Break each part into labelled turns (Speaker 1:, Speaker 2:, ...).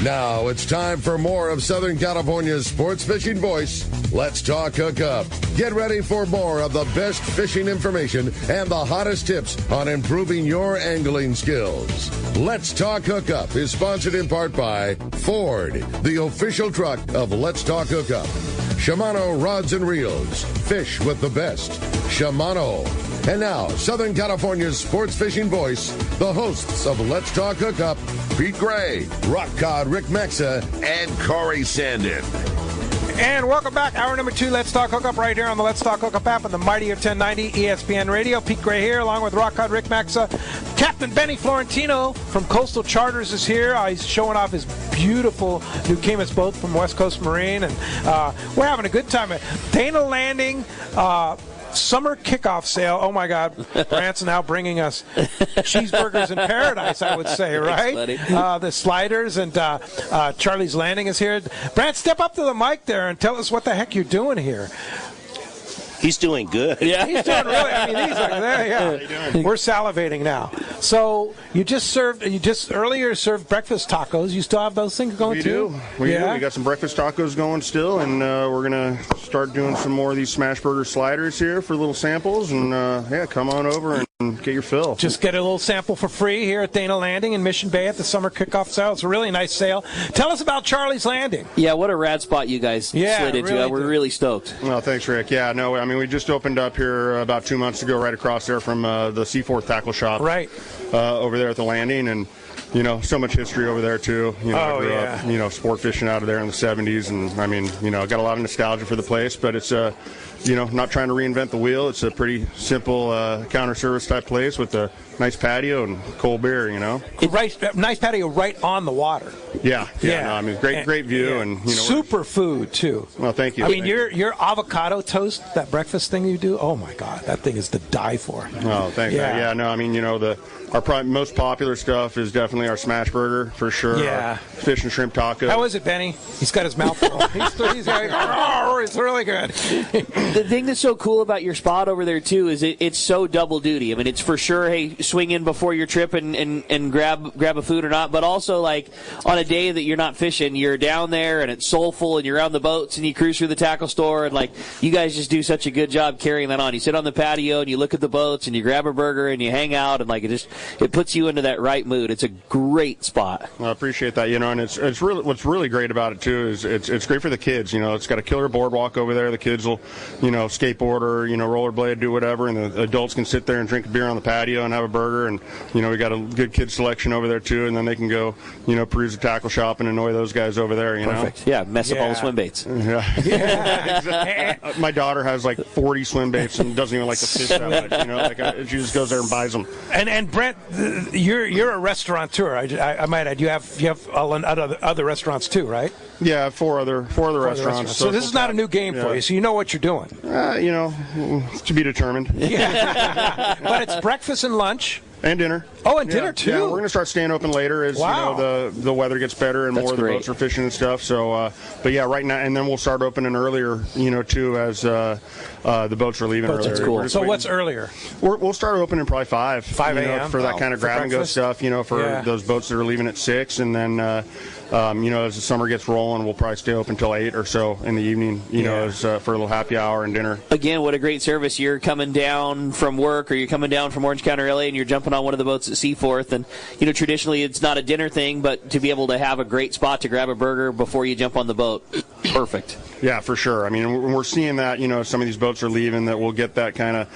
Speaker 1: Now it's time for more of Southern California's sports fishing voice. Let's talk Hookup. Get ready for more of the best fishing information and the hottest tips on improving your angling skills. Let's Talk Hookup is sponsored in part by Ford, the official truck of Let's Talk Hookup. Shimano Rods and Reels. Fish with the best. Shimano. And now, Southern California's sports fishing voice, the hosts of Let's Talk Hookup, Pete Gray, Rock Cod Rick Mexa, and Corey Sandin.
Speaker 2: And welcome back. Hour number 2, Let's Talk Hookup, right here on the Let's Talk Hookup app on the Mighty of 1090 ESPN Radio. Pete Gray here, along with Rock Cod Rick Mexa. Captain Benny Florentino from Coastal Charters is here. He's showing off his beautiful new Camus boat from West Coast Marine, and we're having a good time. Dana Landing summer kickoff sale. Oh my God, Brant's now bringing us cheeseburgers in paradise, I would say, right? The sliders, and Charlie's Landing is here. Brant, step up to the mic there and tell us what the heck you're doing here.
Speaker 3: He's doing good.
Speaker 2: Yeah, he's doing really. I mean, he's like there. Yeah, we're salivating now. So you just earlier served breakfast tacos. You still have those things going too?
Speaker 4: We do. We got some breakfast tacos going still, and we're gonna start doing some more of these smash burger sliders here for little samples. And come on over and get your fill.
Speaker 2: Just get a little sample for free here at Dana Landing in Mission Bay at the summer kickoff sale. It's a really nice sale. Tell us about Charlie's Landing.
Speaker 5: Yeah, what a rad spot you guys slid into.
Speaker 2: Really
Speaker 5: we're really stoked.
Speaker 4: Well, thanks, Rick. Yeah, no, I mean, we just opened up here about 2 months ago, right across there from the Seaforth Tackle Shop.
Speaker 2: Right.
Speaker 4: Over there at the Landing, and so much history over there too. I grew up, sport fishing out of there in the 70s, and I mean, got a lot of nostalgia for the place, but it's not trying to reinvent the wheel. It's a pretty simple counter service type place with a nice patio and cold beer.
Speaker 2: Nice patio right on the water.
Speaker 4: Yeah. No, I mean, great view, and
Speaker 2: super food too.
Speaker 4: Well, thank you.
Speaker 2: I mean, your avocado toast, that breakfast thing you do. Oh my God, that thing is to die for.
Speaker 4: Oh, thanks. Yeah. No, I mean, our most popular stuff is definitely our smash burger for sure.
Speaker 2: Yeah.
Speaker 4: Fish and shrimp taco.
Speaker 2: How is it, Benny? He's got his mouth full. he's like, it's really good.
Speaker 5: The thing that's so cool about your spot over there too is it's so double duty. I mean, it's for sure, hey, swing in before your trip and grab a food or not, but also like on a day that you're not fishing, you're down there and it's soulful and you're on the boats and you cruise through the tackle store, and like you guys just do such a good job carrying that on. You sit on the patio and you look at the boats and you grab a burger and you hang out, and like it puts you into that right mood. It's a great spot.
Speaker 4: Well, I appreciate that, and it's really, what's really great about it too is it's great for the kids. It's got a killer boardwalk over there. The kids will skateboard or rollerblade, do whatever, and the adults can sit there and drink a beer on the patio and have a burger. And we got a good kid selection over there too, and then they can go peruse the tackle shop and annoy those guys over there.
Speaker 5: Perfect. Yeah, mess up all the swim baits.
Speaker 4: Yeah. Exactly. My daughter has like 40 swim baits and doesn't even like to fish that much. She just goes there and buys them.
Speaker 2: And Brent, you're a restaurateur. I might add, you have other restaurants too, right?
Speaker 4: Yeah, four other restaurants.
Speaker 2: So this is not a new game for you. So you know what you're doing.
Speaker 4: To be determined.
Speaker 2: Yeah. But it's breakfast and lunch.
Speaker 4: And dinner.
Speaker 2: Oh, and dinner too.
Speaker 4: Yeah, we're going to start staying open later as the weather gets better and more of the boats are fishing and stuff. So, but yeah, right now, and then we'll start opening earlier, too, as the boats are leaving earlier.
Speaker 5: That's cool.
Speaker 2: So what's earlier?
Speaker 4: We'll start opening probably 5
Speaker 2: a.m.
Speaker 4: for that kind of grab and go stuff. For those boats that are leaving at 6, and then as the summer gets rolling, we'll probably stay open till 8 or so in the evening. As for a little happy hour and dinner.
Speaker 5: Again, what a great service! You're coming down from work, or you're coming down from Orange County, LA, and you're jumping on one of the boats at Seaforth, and traditionally it's not a dinner thing, but to be able to have a great spot to grab a burger before you jump on the boat, perfect.
Speaker 4: Yeah, for sure. I mean, we're seeing that some of these boats are leaving, that we'll get that kind of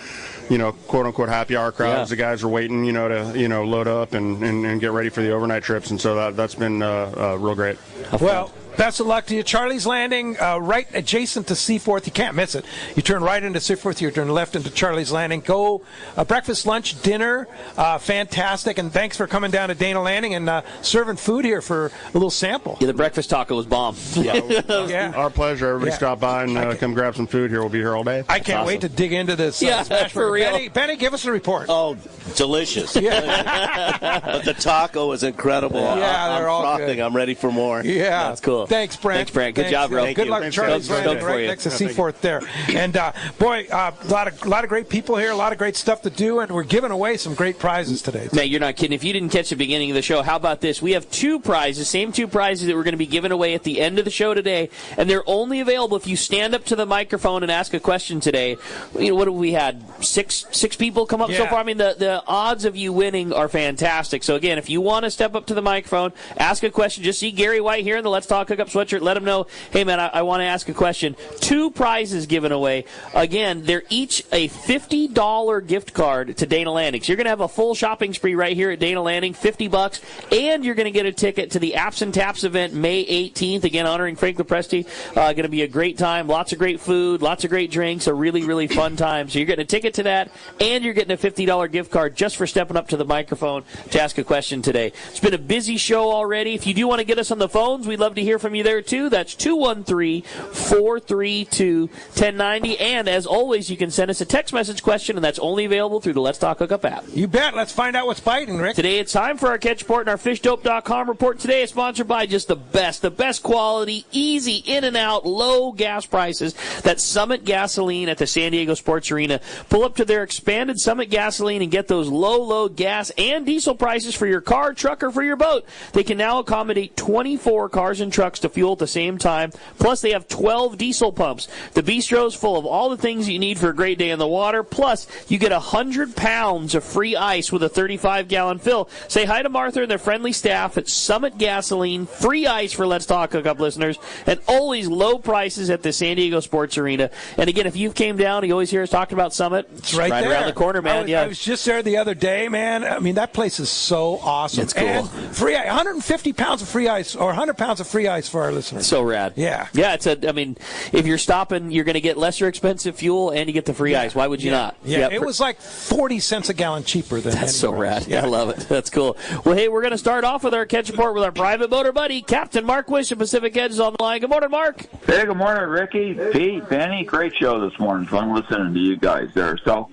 Speaker 4: quote unquote happy hour crowds. The guys are waiting to load up and get ready for the overnight trips, and so that's been real great.
Speaker 2: Well, best of luck to you. Charlie's Landing, right adjacent to Seaforth. You can't miss it. You turn right into Seaforth, you turn left into Charlie's Landing. Go breakfast, lunch, dinner. Fantastic. And thanks for coming down to Dana Landing and serving food here for a little sample.
Speaker 5: Yeah, the breakfast taco was bomb.
Speaker 2: Yeah.
Speaker 4: Our pleasure. Everybody stop by and come grab some food here. We'll be here all day.
Speaker 2: I can't wait to dig into this. Smash
Speaker 5: for real.
Speaker 2: Benny, give us a report.
Speaker 3: Oh, delicious.
Speaker 2: Yeah.
Speaker 3: But the taco is incredible.
Speaker 2: Yeah, they're all
Speaker 3: frothing.
Speaker 2: good.
Speaker 3: I'm ready for more.
Speaker 2: Yeah.
Speaker 3: That's cool.
Speaker 2: Thanks, Brent.
Speaker 5: Good job, bro.
Speaker 2: Good luck, Charlie's Landing, right next to Seaforth there. And, boy, a lot of great people here, a lot of great stuff to do, and we're giving away some great prizes today.
Speaker 5: Man, you're not kidding. If you didn't catch the beginning of the show, how about this? We have two prizes, same two prizes that we're going to be giving away at the end of the show today, and they're only available if you stand up to the microphone and ask a question today. You know, what have we had? Six people come up so far? I mean, the odds of you winning are fantastic. So, again, if you want to step up to the microphone, ask a question, just see Gary White here in the Let's Talk Hookup sweatshirt, let him know, hey, man, I want to ask a question. Two prizes given away. Again, they're each a $50 gift card to Dana Landing. So you're going to have a full shopping spree right here at Dana Landing, $50, and you're going to get a ticket to the Apps and Taps event May 18th, again, honoring Frank Lopresti. Going to be a great time, lots of great food, lots of great drinks, a really, really fun time. So you're getting a ticket to that, and you're getting a $50 gift card just for stepping up to the microphone to ask a question today. It's been a busy show already. If you do want to get us on the phones, we'd love to hear from you there, too. That's 213-432-1090, and as always, you can send us a text message question, and that's only available through the Let's Talk Hookup app.
Speaker 2: You bet. Let's find out what's biting, Rick.
Speaker 5: Today it's time for our catch report, and our fishdope.com report today is sponsored by just the best quality, easy in and out, low gas prices. That's Summit Gasoline at the San Diego Sports Arena. Pull up to their expanded Summit Gasoline and get those low gas and diesel prices for your car, truck, or for your boat. They can now accommodate 24 cars and trucks to fuel at the same time. Plus, they have 12 diesel pumps. The bistro is full of all the things you need for a great day in the water. Plus, you get 100 pounds of free ice with a 35-gallon fill. Say hi to Martha and their friendly staff at Summit Gasoline. Free ice for Let's Talk Hookup listeners. And always low prices at the San Diego Sports Arena. And again, if you came down, you always hear us talking about Summit.
Speaker 2: It's right there.
Speaker 5: Around the corner, man.
Speaker 2: I was just there the other day, man. I mean, that place is so awesome.
Speaker 5: It's cool.
Speaker 2: And free 150 pounds of free ice, or 100 pounds of free ice for our listeners.
Speaker 5: So rad.
Speaker 2: Yeah.
Speaker 5: Yeah, I mean, if you're stopping, you're going to get lesser expensive fuel and you get the free ice. Why would you not?
Speaker 2: Yeah, it was like 40 cents a gallon cheaper than
Speaker 5: That's so rad.
Speaker 2: Yeah.
Speaker 5: I love it. That's cool. Well, hey, we're going to start off with our catch report with our private motor buddy, Captain Mark Wish of Pacific Edge is on the line. Good morning, Mark.
Speaker 6: Hey, good morning, Ricky, Pete, Benny. Great show this morning. Fun listening to you guys there. So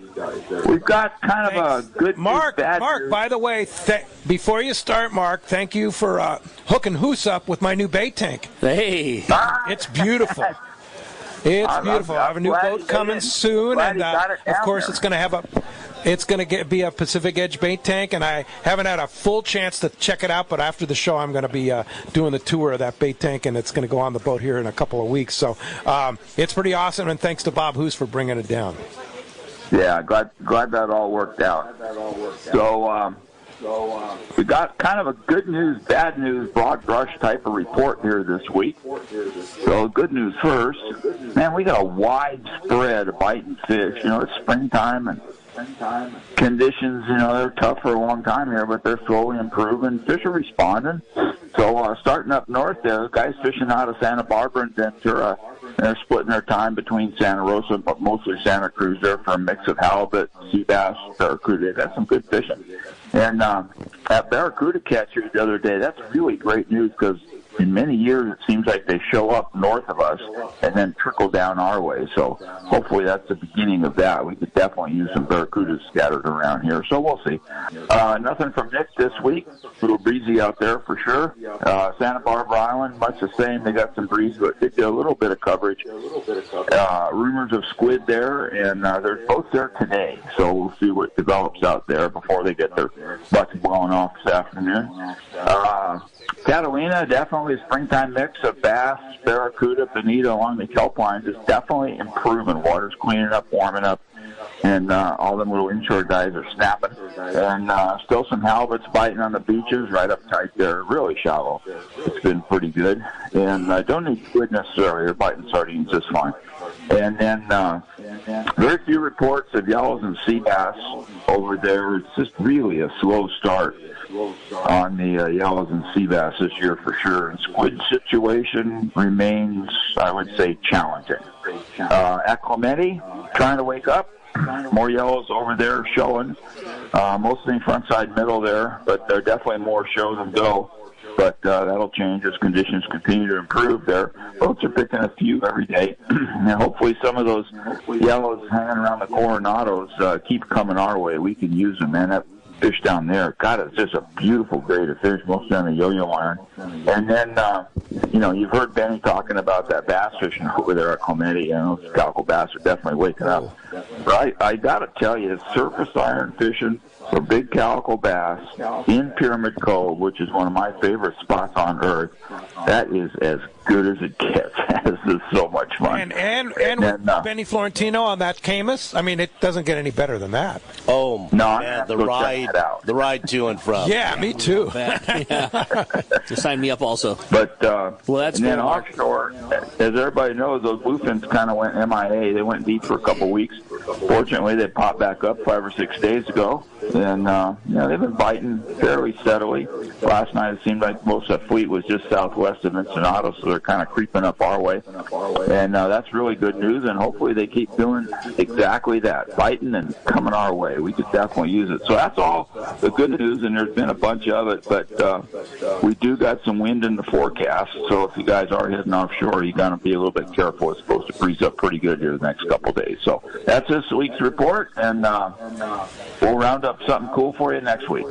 Speaker 6: we've got kind of a good
Speaker 2: Mark,
Speaker 6: news, bad
Speaker 2: Mark,
Speaker 6: news.
Speaker 2: by the way, before you start, Mark, thank you for hooking Hookup with my new bait tank.
Speaker 5: Hey.
Speaker 2: It's beautiful. It's beautiful. I have a new boat coming soon, and of course it's going to have be a Pacific Edge bait tank, and I haven't had a full chance to check it out, but after the show I'm going to be doing the tour of that bait tank, and it's going to go on the boat here in a couple of weeks. So it's pretty awesome, and thanks to Bob Hoos for bringing it down.
Speaker 6: Yeah, glad that all worked out. So we got kind of a good news, bad news, broad brush type of report here this week. So good news first. Man, we got a wide spread of biting fish. You know, it's springtime and conditions, you know, they're tough for a long time here, but they're slowly improving. Fish are responding. So starting up north there, guys fishing out of Santa Barbara and Ventura, they're splitting their time between Santa Rosa, but mostly Santa Cruz there for a mix of halibut, sea bass, barracuda. They've got some good fishing. And that barracuda catch here the other day, that's really great news because in many years it seems like they show up north of us and then trickle down our way. So hopefully that's the beginning of that. We could definitely use some barracudas scattered around here. So we'll see. Nothing from Nick this week. A little breezy out there for sure. Santa Barbara Island, much the same. They got some breeze, but they did a little bit of coverage. Rumors of squid there, and they're both there today. So we'll see what develops out there before they get their butts blown off this afternoon. Catalina, definitely a springtime mix of bass, barracuda, bonita along the kelp lines is definitely improving. Water's cleaning up, warming up, and all them little inshore guys are snapping. And still some halibuts biting on the beaches right up tight there, really shallow. It's been pretty good. And don't need squid necessarily. They're biting sardines just fine. And then very few reports of yellows and sea bass over there. It's just really a slow start on the yellows and sea bass this year for sure. And squid situation remains, I would say, challenging. At Clemente, trying to wake up. More yellows over there showing, mostly front side middle there, but there are definitely more show than go. But that'll change as conditions continue to improve there. Boats are picking a few every day, and hopefully some of those yellows hanging around the Coronados keep coming our way. We can use them, man. That fish down there, God, it's just a beautiful grade of fish, mostly on the yo-yo iron. And then you've heard Benny talking about that bass fishing over there at Clemente. Those calico bass are definitely waking up. But I got to tell you, surface iron fishing for big calico bass in Pyramid Cove, which is one of my favorite spots on earth, that is as good as it gets. This is so much fun.
Speaker 2: And Benny Florentino on that Camus, I mean, it doesn't get any better than that.
Speaker 3: Oh,
Speaker 6: no,
Speaker 3: man, the ride to and from.
Speaker 2: Yeah, me too.
Speaker 5: Just sign me up also.
Speaker 6: But
Speaker 5: well, that's
Speaker 6: and then
Speaker 5: cool.
Speaker 6: offshore, as everybody knows, those bluefins kind of went MIA. They went deep for a couple weeks. Fortunately, they popped back up 5 or 6 days ago, and they've been biting fairly steadily. Last night it seemed like most of the fleet was just southwest of Ensenada, so they're kind of creeping up our way, and that's really good news. And hopefully they keep doing exactly that, biting and coming our way. We could definitely use it. So that's all the good news, and there's been a bunch of it, but we do got some wind in the forecast. So if you guys are heading offshore, you got to be a little bit careful. It's supposed to freeze up pretty good here the next couple of days. So that's this week's report, and we'll round up something cool for you next week.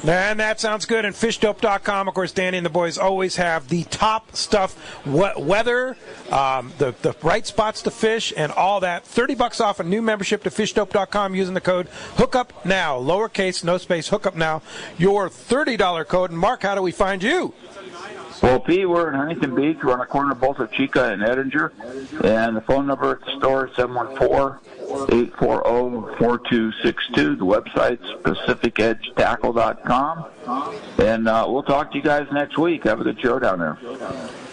Speaker 2: And that sounds good. And fishdope.com, of course, Danny and the boys always have the top stuff, weather, the right spots to fish, and all that. $30 off a new membership to fishdope.com using the code Hookup Now, lowercase, no space, Hookup Now, your $30 code. And Mark, how do we find you?
Speaker 6: Well, P, we're in Huntington Beach. We're on the corner of both of Chica and Edinger. And the phone number at the store is 714-840-4262. The website's PacificEdgeTackle.com. And we'll talk to you guys next week. Have a good show down there.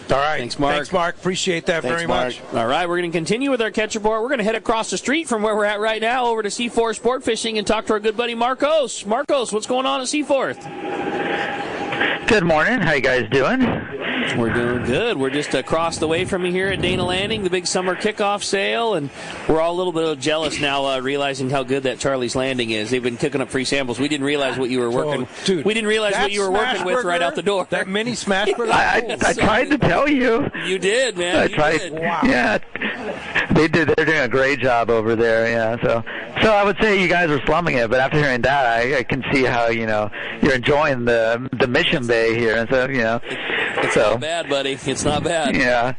Speaker 2: All right.
Speaker 5: Thanks, Mark.
Speaker 2: Thanks, Mark. Appreciate that very much.
Speaker 5: All right, we're going to continue with our catch report. We're going to head across the street from where we're at right now over to Seaforth Sport Fishing and talk to our good buddy Marcos. Marcos, what's going on at Seaforth?
Speaker 7: Good morning. How you guys doing?
Speaker 5: We're doing good. We're just across the way from you here at Dana Landing, the big summer kickoff sale, and we're all a little bit jealous now, realizing how good that Charlie's Landing is. They've been cooking up free samples. We didn't realize what you were working.
Speaker 2: Dude,
Speaker 5: we didn't realize what you were working with right out the door.
Speaker 2: That mini smash burger.
Speaker 7: I tried to tell you.
Speaker 5: You did, man.
Speaker 7: I tried.
Speaker 5: Did.
Speaker 2: Wow.
Speaker 7: Yeah, they did. They're doing a great job over there. Yeah. So I would say you guys are slumming it, but after hearing that, I can see how you're enjoying the Mission Bay here, and so
Speaker 5: It's not bad, buddy. It's not bad.
Speaker 7: Yeah.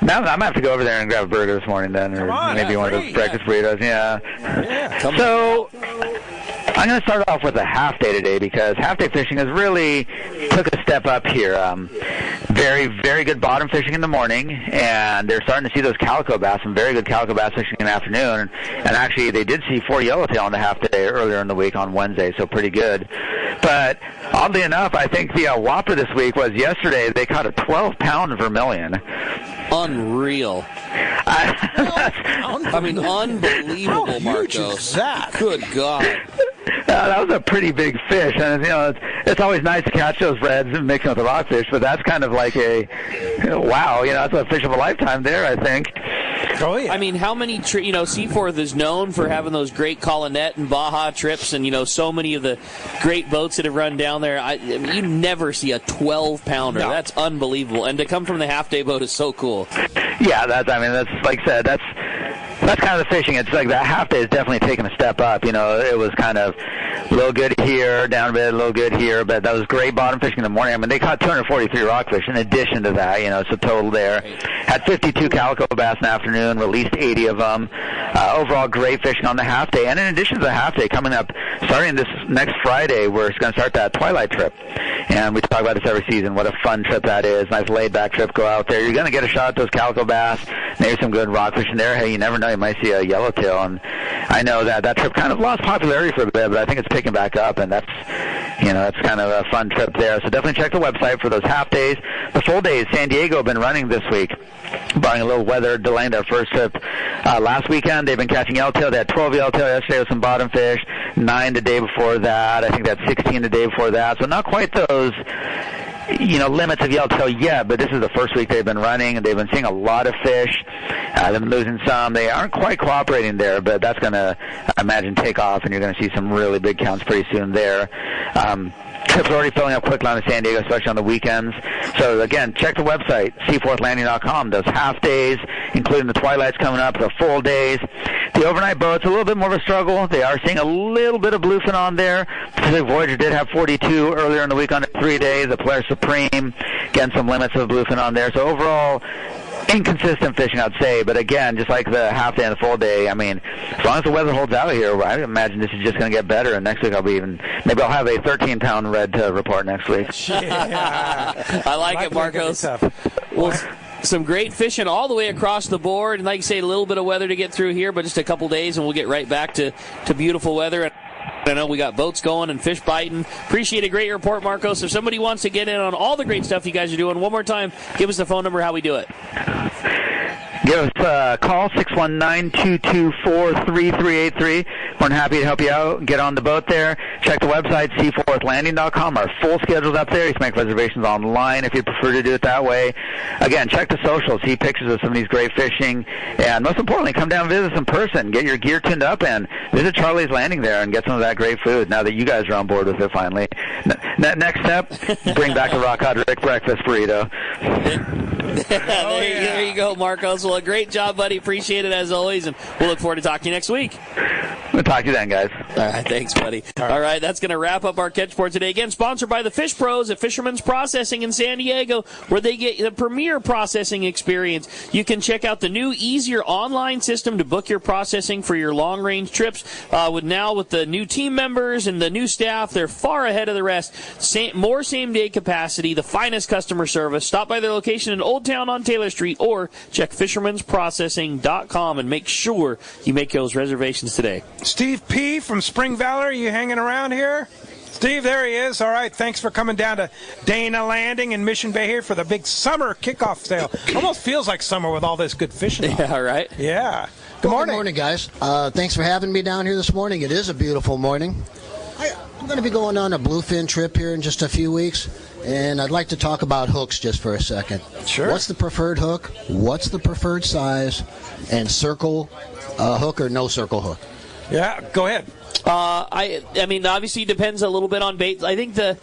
Speaker 7: Now I'm gonna have to go over there and grab a burger this morning, then, or maybe one of those breakfast burritos. Yeah. So I'm going to start off with a half day today because half day fishing has really took a step up here. Very, very good bottom fishing in the morning, and they're starting to see those calico bass, some very good calico bass fishing in the afternoon. And actually, they did see 4 yellowtail on the half day earlier in the week on Wednesday, so pretty good. But oddly enough, I think the whopper this week was yesterday. They caught a 12-pound vermilion.
Speaker 5: Unreal. I mean, unbelievable, Marcos.
Speaker 2: That?
Speaker 5: Good God.
Speaker 7: That was a pretty big fish, and it's always nice to catch those reds and mix them with the rockfish, but that's kind of like a wow, that's a fish of a lifetime there, I think.
Speaker 2: Oh, yeah.
Speaker 5: I mean, how many, Seaforth is known for having those great Colonet and Baja trips, and, so many of the great boats that have run down there. You never see a 12-pounder. No. That's unbelievable. And to come from the half-day boat is so cool. Yeah,
Speaker 7: that's like I said, that's kind of the fishing. It's like that half day is definitely taking a step up. It was kind of a little good here, down a bit, a little good here, but that was great bottom fishing in the morning. I mean, they caught 243 rockfish in addition to that, so total there. Had 52 calico bass in the afternoon, released 80 of them. Overall, great fishing on the half day. And in addition to the half day, coming up, starting this next Friday, we're going to start that twilight trip. And we talk about this every season, what a fun trip that is. Nice laid-back trip, go out there. You're going to get a shot at those calico bass. Maybe some good rockfish in there. Hey, you never know, you might see a yellowtail. And I know that trip kind of lost popularity for a bit, but I think it's picking back up, and that's kind of a fun trip there. So definitely check the website for those half days. The full days, San Diego have been running this week, barring a little weather delaying their first trip. Last weekend, they've been catching yellowtail. They had 12 yellowtail yesterday with some bottom fish, 9 the day before that. I think that's 16 the day before that. So not quite those limits of yellowtail yet, but this is the first week they've been running, and they've been seeing a lot of fish. They've been losing some. They aren't quite cooperating there, but that's going to, I imagine, take off, and you're going to see some really big counts pretty soon there. trips are already filling up quickly on the San Diego, especially on the weekends. So, again, check the website, seaforthlanding.com. Those half days, including the twilights coming up, the full days. The overnight boats, a little bit more of a struggle. They are seeing a little bit of bluefin on there. Pacific Voyager did have 42 earlier in the week on a 3-day. The Polaris Supreme, again, some limits of bluefin on there. So, overall, inconsistent fishing, I'd say. But again, just like the half day and the full day, I mean, as long as the weather holds out here, I imagine this is just going to get better. And next week maybe I'll have a 13-pound red to report next week.
Speaker 5: Yeah. I like it, Marcos. Well, some great fishing all the way across the board. And like you say, a little bit of weather to get through here, but just a couple days and we'll get right back to beautiful weather. I know we got boats going and fish biting. Appreciate a great report, Marcos. If somebody wants to get in on all the great stuff you guys are doing, one more time, give us the phone number, how we do it.
Speaker 7: Give us a call, 619-224-3383. More than happy to help you out. Get on the boat there. Check the website, seaforthlanding.com. Our full schedule's up there. You can make reservations online if you prefer to do it that way. Again, check the socials. See pictures of some of these great fishing. And most importantly, come down and visit us in person. Get your gear tuned up and visit Charlie's Landing there and get some of that great food now that you guys are on board with it finally. Next step, bring back the Rock Hard Rick breakfast burrito.
Speaker 5: There you go, Marcos. Well, a great job, buddy. Appreciate it as always, and we'll look forward to talking to you next week.
Speaker 7: We'll talk to you then, guys.
Speaker 5: All right, thanks, buddy. All right, that's going to wrap up our Catch Report today. Again, sponsored by the Fish Pros at Fisherman's Processing in San Diego, where they get the premier processing experience. You can check out the new, easier online system to book your processing for your long-range trips. With the new team members and the new staff, they're far ahead of the rest. More same-day capacity, the finest customer service. Stop by their location in Old Town on Taylor Street or check fishermansprocessing.com and make sure you make those reservations today.
Speaker 2: Steve P. from Spring Valley, are you hanging around here? Steve, there he is. All right, thanks for coming down to Dana Landing in Mission Bay here for the big summer kickoff sale. Almost feels like summer with all this good fishing.
Speaker 5: Yeah, right?
Speaker 2: Yeah. Good morning.
Speaker 8: Good morning, guys. Thanks for having me down here this morning. It is a beautiful morning. I'm going to be going on a bluefin trip here in just a few weeks, and I'd like to talk about hooks just for a second.
Speaker 2: Sure.
Speaker 8: What's the preferred hook? What's the preferred size? And circle hook or no circle hook?
Speaker 2: Yeah, go ahead.
Speaker 5: I mean, obviously it depends a little bit on bait. I think the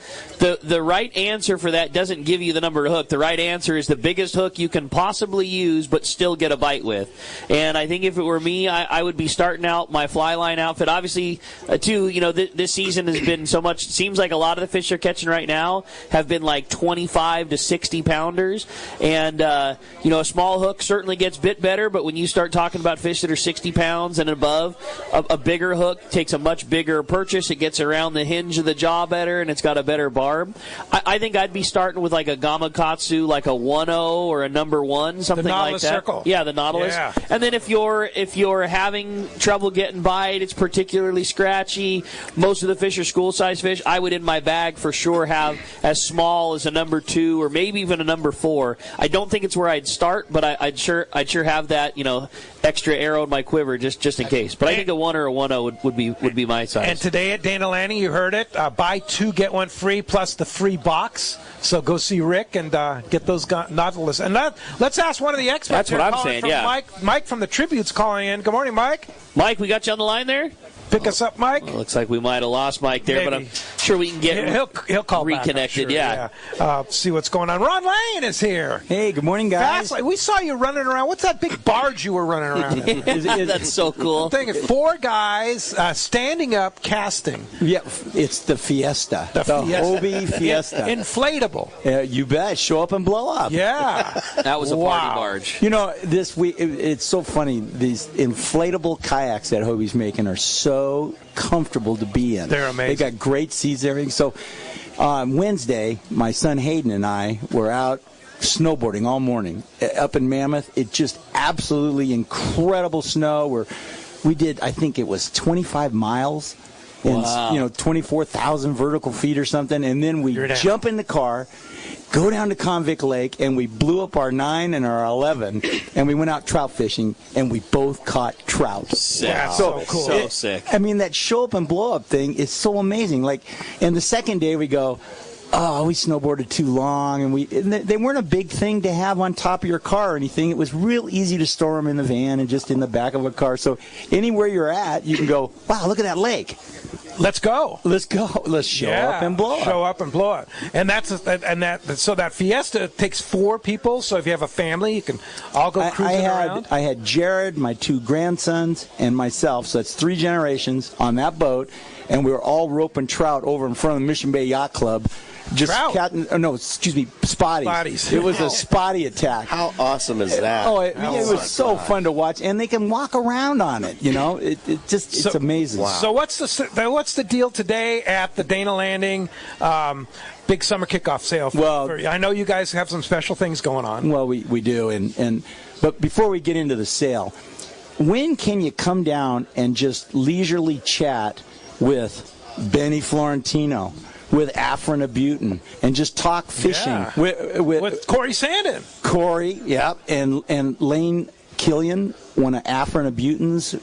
Speaker 5: right answer for that doesn't give you the number of hook. The right answer is the biggest hook you can possibly use but still get a bite with. And I think if it were me, I would be starting out my fly line outfit. Obviously, too, this season has been so much. It seems like a lot of the fish they're catching right now have been like 25 to 60 pounders. And, a small hook certainly gets bit better, but when you start talking about fish that are 60 pounds and above, a bigger hook takes a much bigger purchase. It gets around the hinge of the jaw better, and it's got a better barb. I think I'd be starting with like a Gamakatsu, like a 1-0 or a number 1, something like that.
Speaker 2: Circle.
Speaker 5: Yeah, the Nautilus.
Speaker 2: Yeah.
Speaker 5: And then if you're having trouble getting bite, it's particularly scratchy. Most of the fish are school-size fish. I would in my bag for sure have as small as a number 2 or maybe even a number 4. I don't think it's where I'd start, but I'd sure have that extra arrow in my quiver just in case. But I think a 1 or a 1-0 would be my size.
Speaker 2: And today at Dana Landing, you heard it, buy 2, get 1 free plus the free box. So go see Rick and get those Nautilus. And let's ask one of the experts.
Speaker 5: That's what I'm saying, yeah.
Speaker 2: Mike from the Tribute's calling in. Good morning, Mike.
Speaker 5: Mike, we got you on the line there?
Speaker 2: Pick us up, Mike.
Speaker 5: Well, looks like we might have lost Mike there,
Speaker 2: Maybe.
Speaker 5: But I'm sure we can get
Speaker 2: he'll call
Speaker 5: reconnected.
Speaker 2: Back, sure, see what's going on. Ron Lane is here.
Speaker 9: Hey, good morning, guys.
Speaker 2: We saw you running around. What's that big barge you were running around in?
Speaker 5: That's so cool.
Speaker 2: I'm thinking 4 guys standing up casting.
Speaker 9: Yeah, it's the Fiesta. The Hobie Fiesta.
Speaker 2: Inflatable.
Speaker 9: You bet. Show up and blow up.
Speaker 2: Yeah.
Speaker 5: That was a party barge.
Speaker 9: This week, it's so funny. These inflatable kayaks that Hobie's making are so comfortable to be in.
Speaker 2: They're amazing.
Speaker 9: They got great seats, everything. So on Wednesday, my son Hayden and I were out snowboarding all morning up in Mammoth. It just absolutely incredible snow. We did, I think it was 25 miles.
Speaker 5: Wow.
Speaker 9: 24,000 vertical feet or something. And then we jump in the car, go down to Convict Lake, and we blew up our 9 and our 11, and we went out trout fishing, and we both caught trout.
Speaker 5: Sick.
Speaker 2: Wow.
Speaker 5: So cool. So sick.
Speaker 9: I mean, that show up and blow up thing is so amazing. And the second day we go, we snowboarded too long, and they weren't a big thing to have on top of your car or anything. It was real easy to store them in the van and just in the back of a car. So anywhere you're at, you can go, wow, look at that lake.
Speaker 2: Let's go.
Speaker 9: Let's show up and blow it.
Speaker 2: Show up and blow it. And so that Fiesta takes 4 people. So if you have a family, you can all go cruising around.
Speaker 9: I had Jared, my 2 grandsons, and myself. So that's 3 generations on that boat, and we were all roping trout over in front of the Mission Bay Yacht Club. Spotties. It was a spotty attack.
Speaker 3: How awesome is that?
Speaker 9: It was so fun to watch, and they can walk around on it. It's amazing.
Speaker 2: Wow. So what's the deal today at the Dana Landing big summer kickoff sale? I know you guys have some special things going on.
Speaker 9: Well, we do, but before we get into the sale, when can you come down and just leisurely chat with Benny Florentino, with Afrin Abutin, and just talk fishing
Speaker 2: with Corey Sandin.
Speaker 9: And Lane Killian, one of Afrin Abutin's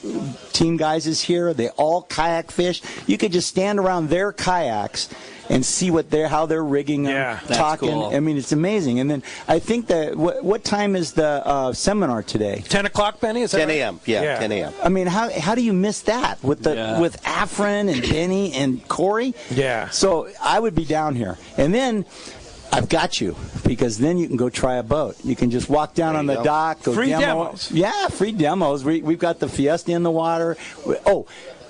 Speaker 9: team guys, is here. They all kayak fish. You could just stand around their kayaks and see how they're rigging them, talking.
Speaker 5: Cool.
Speaker 9: I mean, it's amazing. And then I think that what time is the seminar today?
Speaker 2: 10 o'clock, Benny? Is that
Speaker 3: 10
Speaker 2: right?
Speaker 3: a.m. Yeah, 10 a.m.
Speaker 9: I mean, how do you miss that with Afrin and Benny and Corey?
Speaker 2: Yeah.
Speaker 9: So I would be down here. And then I've got you, because then you can go try a boat. You can just walk down on the dock. Go
Speaker 2: free
Speaker 9: demo.
Speaker 2: demos.
Speaker 9: Yeah, free demos. We've got the Fiesta in the water.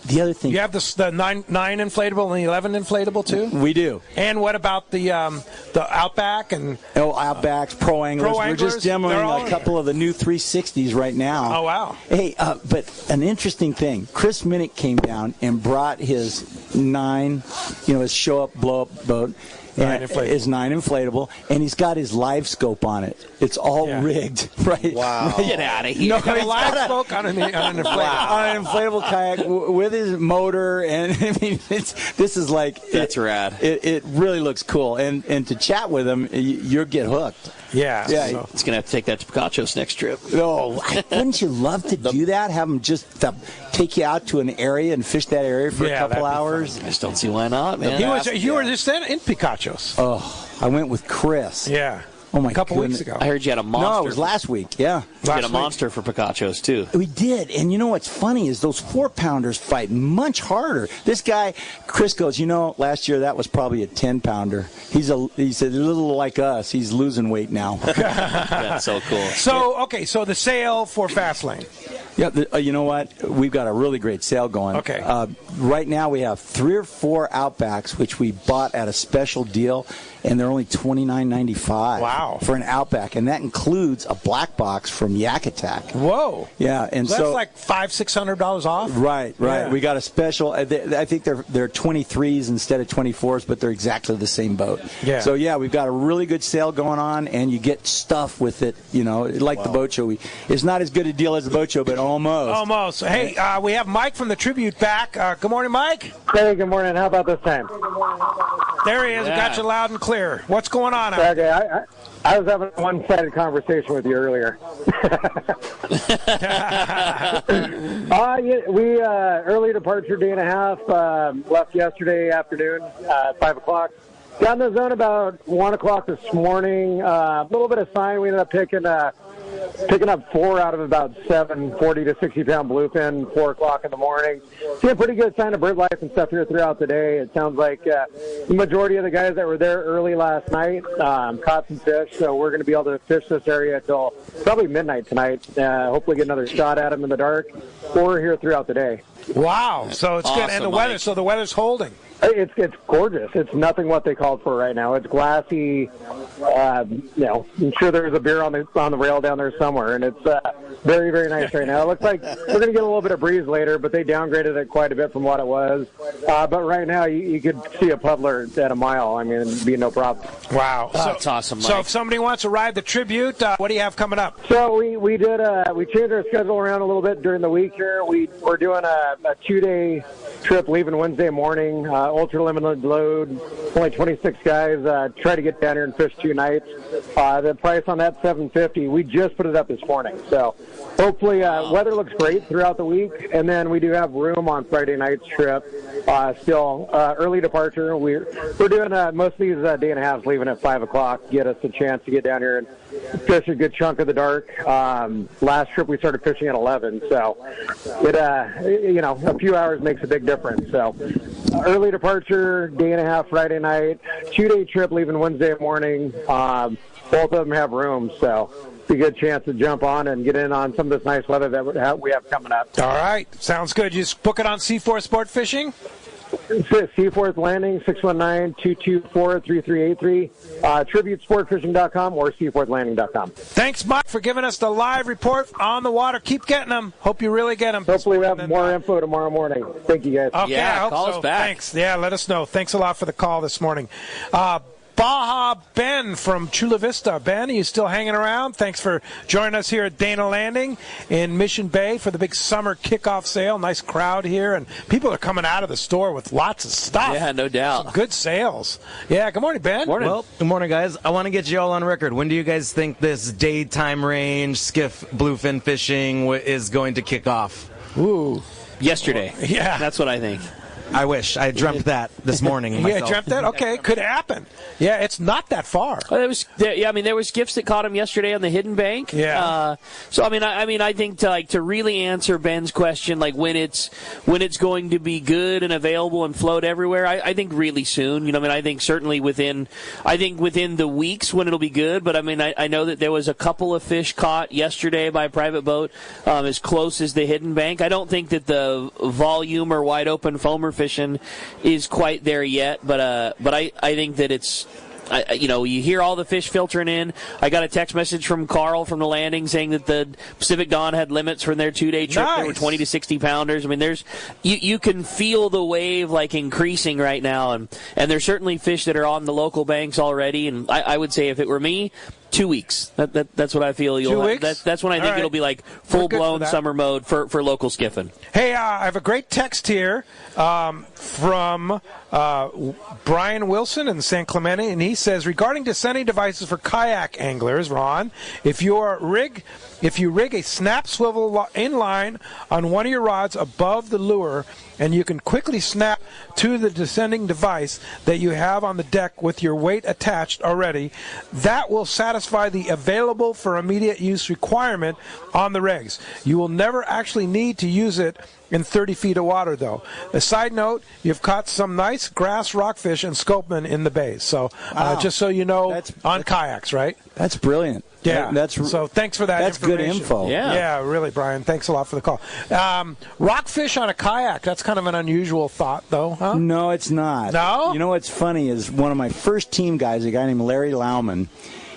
Speaker 9: The other thing.
Speaker 2: You have the 9 inflatable and the 11 inflatable, too?
Speaker 9: We do.
Speaker 2: And what about the Outback?
Speaker 9: Outbacks, Pro Anglers. We're just demoing a couple of the new 360s right now.
Speaker 2: Oh, wow.
Speaker 9: Hey, but an interesting thing. Chris Minnick came down and brought his 9, his show-up, blow-up boat. Is 9 inflatable, and he's got his live scope on it. It's all rigged, right?
Speaker 3: Wow.
Speaker 5: Get out of here.
Speaker 2: He's got a live scope on an inflatable.
Speaker 9: On an inflatable kayak with his motor, and I mean, this is like...
Speaker 5: That's rad.
Speaker 9: It really looks cool, and to chat with him, you'll get hooked.
Speaker 2: Yeah.
Speaker 5: So. It's going to have to take that to Picacho's next trip.
Speaker 9: Oh, wouldn't you love to do that? Have him just take you out to an area and fish that area for a couple hours?
Speaker 5: I just don't see why not, man.
Speaker 2: You were just in Picacho's.
Speaker 9: Oh, I went with Chris.
Speaker 2: Yeah.
Speaker 9: Oh my!
Speaker 2: A couple weeks ago.
Speaker 5: I heard you had a monster.
Speaker 9: No, it was last week. Yeah,
Speaker 5: you had a monster for Picacho's too.
Speaker 9: We did, and you know what's funny is those 4-pounders fight much harder. This guy, Chris, goes, last year that was probably a 10-pounder. He said a little like us. He's losing weight now.
Speaker 5: That's so cool.
Speaker 2: So the sale for Fastlane.
Speaker 9: Yeah, you know what? We've got a really great sale going.
Speaker 2: Okay.
Speaker 9: Right now we have 3 or 4 Outbacks, which we bought at a special deal, and they're only $29.95.
Speaker 2: Wow.
Speaker 9: For an Outback, and that includes a black box from Yak Attack.
Speaker 2: Whoa.
Speaker 9: Yeah, and
Speaker 2: so that's like $500-600 off.
Speaker 9: Right.
Speaker 2: Yeah.
Speaker 9: We got a special. I think they're 23s instead of 24s, but they're exactly the same boat.
Speaker 2: Yeah.
Speaker 9: So we've got a really good sale going on, and you get stuff with it. Like the boat show. It's not as good a deal as the boat show, but almost.
Speaker 2: Almost. Hey, we have Mike from the Tribute back. Good morning, Mike.
Speaker 10: Hey, good morning. How about this time?
Speaker 2: There he is.
Speaker 5: Yeah.
Speaker 2: Got you loud and clear. What's going on?
Speaker 10: Okay, I was having a one-sided conversation with you earlier. We early departure, day and a half. Left yesterday afternoon, 5 o'clock. Got in the zone about 1 o'clock this morning. A little bit of sign. We ended up picking up 4 out of about 7 40 to 60-pound bluefin, 4 o'clock in the morning. See a pretty good sign of bird life and stuff here throughout the day. It sounds like the majority of the guys that were there early last night caught some fish, so we're going to be able to fish this area until probably midnight tonight. Hopefully get another shot at them in the dark or here throughohout the day.
Speaker 2: Wow, so it's good. And the weather, so the weather's holding.
Speaker 10: It's gorgeous. It's nothing what they called for right now. It's glassy. I'm sure there's a beer on the rail down there somewhere, and it's very, very nice right now. It looks like we're going to get a little bit of breeze later, but they downgraded it quite a bit from what it was. But right now, you could see a puddler at a mile. I mean, it'd be no problem.
Speaker 2: Wow,
Speaker 5: that's awesome, Mike.
Speaker 2: So if somebody wants to ride the Tribute, what do you have coming up?
Speaker 10: So we changed our schedule around a little bit during the week here. We're doing a 2-day trip leaving Wednesday morning. Ultra limited load, only 26 guys. Try to get down here and fish 2 nights. The price on that $750. We just put it up this morning, so hopefully weather looks great throughout the week. And then we do have room on Friday night's trip. Still early departure. We're doing most of these day and a halves leaving at 5 o'clock. Get us a chance to get down here and fish a good chunk of the dark. Last trip we started fishing at 11, so it a few hours makes a big difference. So early departure, day and a half Friday night, 2-day trip leaving Wednesday morning. Both of them have rooms, so it's a good chance to jump on and get in on some of this nice weather that we have coming up.
Speaker 2: All right. Sounds good. You just book it on C4 Sport Fishing?
Speaker 10: Seaforth Landing, 619-224-3383, tributesportfishing.com or seaforthlanding.com.
Speaker 2: Thanks, Mike, for giving us the live report on the water. Keep getting them. Hope you really get them.
Speaker 10: Hopefully we have more info tomorrow morning. Thank you, guys.
Speaker 2: Okay, I hope
Speaker 5: call
Speaker 2: so.
Speaker 5: us back.
Speaker 2: Thanks. Yeah, let us know. Thanks a lot for the call this morning. Baja Ben from Chula Vista. Ben, are you still hanging around? Thanks for joining us here at Dana Landing in Mission Bay for the big summer kickoff sale. Nice crowd here, and people are coming out of the store with lots of stuff.
Speaker 5: Yeah, no doubt.
Speaker 2: Some good sales. Yeah, good morning, Ben.
Speaker 5: Morning.
Speaker 11: Well, good morning, guys. I want to get you all on record. When do you guys think this daytime range skiff bluefin fishing is going to kick off?
Speaker 2: Ooh.
Speaker 5: Yesterday.
Speaker 2: Yeah.
Speaker 5: That's what I think.
Speaker 11: I wish. I dreamt that this morning myself.
Speaker 2: Yeah, dreamt that? Okay, could happen. Yeah, it's not that far.
Speaker 5: Well, there was skiffs that caught him yesterday on the hidden bank.
Speaker 2: Yeah.
Speaker 5: So I think to really answer Ben's question, like when it's going to be good and available and float everywhere, I think really soon. I think certainly within the weeks when it'll be good. But I know that there was a couple of fish caught yesterday by a private boat as close as the hidden bank. I don't think that the volume or wide open foamer fishing is quite there yet, but I think that it's. You hear all the fish filtering in. I got a text message from Carl from the landing saying that the Pacific Dawn had limits for their 2-day trip.
Speaker 2: Nice.
Speaker 5: There were 20 to 60 pounders. You can feel the wave increasing right now, and there's certainly fish that are on the local banks already. And I would say if it were me, 2 weeks. That's what I feel.
Speaker 2: 2 weeks?
Speaker 5: That's when I think it'll be like full-blown summer mode for local skiffing.
Speaker 2: Hey, I have a great text here from Brian Wilson in San Clemente, and he says, regarding descending devices for kayak anglers, Ron, if you rig a snap swivel inline on one of your rods above the lure, and you can quickly snap to the descending device that you have on the deck with your weight attached already, that will satisfy the available for immediate use requirement on the regs. You will never actually need to use it in 30 feet of water, though. A side note, you've caught some nice grass rockfish and scopemen in the bays. So just so you know, on kayaks, right?
Speaker 9: That's brilliant.
Speaker 2: Yeah. So thanks for that information.
Speaker 9: That's good info.
Speaker 2: Yeah, really, Brian. Thanks a lot for the call. Rockfish on a kayak, that's kind of an unusual thought, though, huh?
Speaker 9: No, it's not.
Speaker 2: No?
Speaker 9: You know what's funny is one of my first team guys, a guy named Larry Lauman,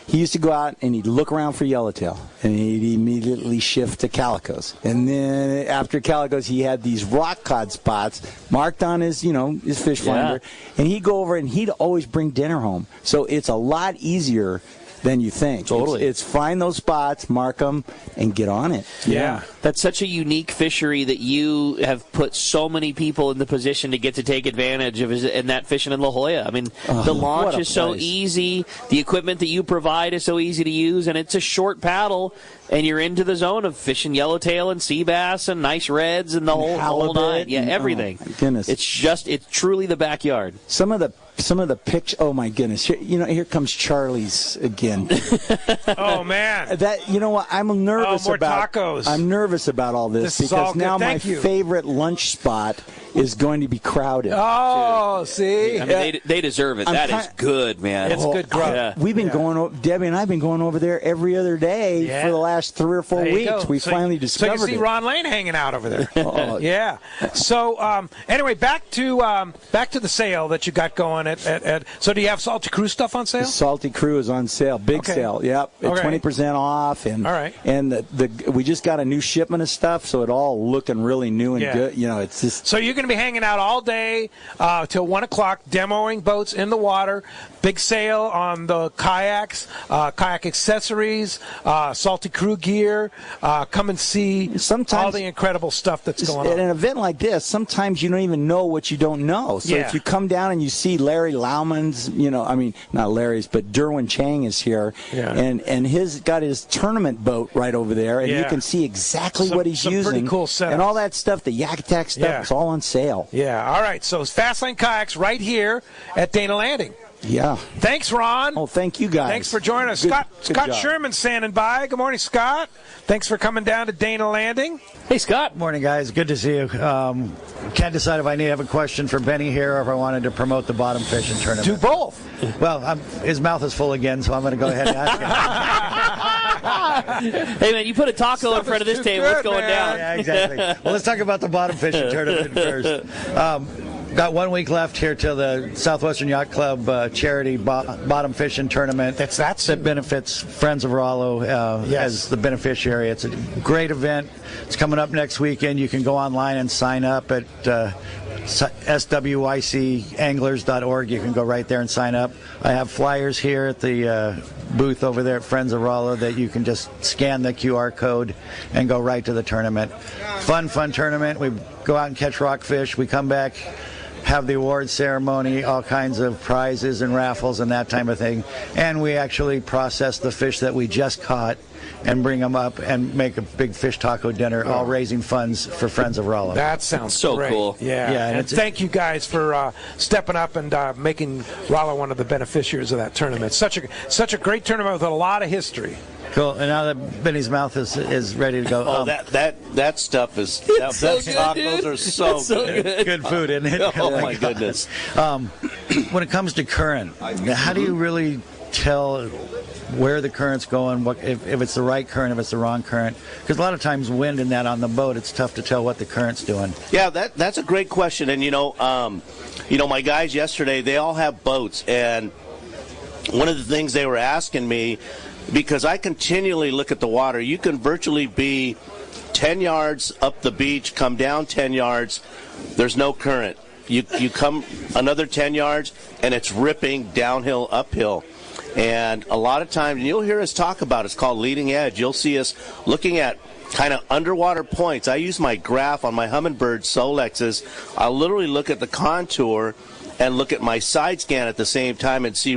Speaker 9: he used to go out and he'd look around for yellowtail, and he'd immediately shift to calicos. And then after calicos, he had these rock cod spots marked on his fish finder, and he'd go over and he'd always bring dinner home. So it's a lot easier than you think.
Speaker 5: Totally.
Speaker 9: It's find those spots, mark them, and get on it.
Speaker 2: Yeah.
Speaker 5: That's such a unique fishery that you have put so many people in the position to get to take advantage of, and that fishing in La Jolla. The launch is so easy. The equipment that you provide is so easy to use, and it's a short paddle, and you're into the zone of fishing yellowtail and sea bass and nice reds and the whole nine. Yeah, everything.
Speaker 9: Oh, my goodness.
Speaker 5: It's truly the backyard.
Speaker 9: Some of the pictures. Oh my goodness! Here comes Charlie's again.
Speaker 2: Oh man!
Speaker 9: You know what? I'm nervous
Speaker 2: more
Speaker 9: about.
Speaker 2: Tacos.
Speaker 9: I'm nervous about all this
Speaker 2: is all
Speaker 9: because now my
Speaker 2: Thank you.
Speaker 9: favorite lunch spot is going to be crowded.
Speaker 2: Oh, see,
Speaker 5: they deserve it. That is good, man.
Speaker 2: It's good grub.
Speaker 9: We've been going. Debbie and I've been going over there every other day for the last 3 or 4 weeks. We finally discovered it.
Speaker 2: So you see Ron Lane hanging out over there. Yeah. So anyway, back to the sale that you got going at. So do you have Salty Crew stuff on sale?
Speaker 9: The Salty Crew is on sale. Big sale. Yep.
Speaker 2: Okay.
Speaker 9: 20% off. And
Speaker 2: all right.
Speaker 9: And we just got a new shipment of stuff, so it all looking really new and good. It's just.
Speaker 2: So you're going to be hanging out all day till 1 o'clock, demoing boats in the water. Big sale on the kayaks, kayak accessories, Salty Crew gear. Come and see all the incredible stuff that's going on.
Speaker 9: At an event like this, sometimes you don't even know what you don't know. So if you come down and you see Larry Lauman's, not Larry's, but Derwin Chang is here, and he's got his tournament boat right over there, and you can see exactly what he's using.
Speaker 2: Pretty cool setups.
Speaker 9: And all that stuff, the Yak Attack stuff, it's all on sale.
Speaker 2: Yeah, all right. So it's Fastlane Kayaks right here at Dana Landing.
Speaker 9: Yeah.
Speaker 2: Thanks, Ron.
Speaker 9: Oh, thank you guys.
Speaker 2: Thanks for joining us.
Speaker 9: Good
Speaker 2: Scott
Speaker 9: job.
Speaker 2: Sherman standing by. Good morning, Scott. Thanks for coming down to Dana Landing.
Speaker 5: Hey, Scott.
Speaker 12: Morning, guys. Good to see you. Can't decide if I need to have a question for Benny here or if I wanted to promote the bottom fishing tournament.
Speaker 2: Do both.
Speaker 12: Well, his mouth is full again, so I'm going to go ahead and ask him.
Speaker 5: Hey, man, you put a taco in front of this table. What's going down?
Speaker 12: Yeah, exactly. Well, let's talk about the bottom fishing tournament first. Got 1 week left here till the Southwestern Yacht Club charity bottom fishing tournament. That benefits Friends of Rollo as the beneficiary. It's a great event. It's coming up next weekend. You can go online and sign up at SWYCanglers.org. You can go right there and sign up. I have flyers here at the booth over there at Friends of Rollo that you can just scan the QR code and go right to the tournament. Fun tournament. We go out and catch rockfish. We come back, have the award ceremony, all kinds of prizes and raffles and that type of thing. And we actually process the fish that we just caught and bring them up and make a big fish taco dinner, all raising funds for Friends of Rollo.
Speaker 2: That sounds
Speaker 5: so
Speaker 2: great.
Speaker 5: Cool.
Speaker 2: Yeah, and thank you guys for stepping up and making Rollo one of the beneficiaries of that tournament. Such a great tournament with a lot of history.
Speaker 12: Cool. And now that Benny's mouth is ready to go.
Speaker 3: Oh, that stuff is. Those tacos are so good.
Speaker 12: Good food, isn't it?
Speaker 3: Oh my goodness.
Speaker 12: When it comes to current, how do you really tell where the current's going? If it's the right current, if it's the wrong current? Because a lot of times wind and that on the boat, it's tough to tell what the current's doing.
Speaker 3: Yeah, that's a great question. And my guys yesterday, they all have boats, and one of the things they were asking me, because I continually look at the water, you can virtually be 10 yards up the beach, come down 10 yards, there's no current. You come another 10 yards, and it's ripping downhill, uphill. And a lot of times, and you'll hear us talk about it, it's called leading edge. You'll see us looking at kind of underwater points. I use my graph on my Humminbird Solexes. I'll literally look at the contour and look at my side scan at the same time and see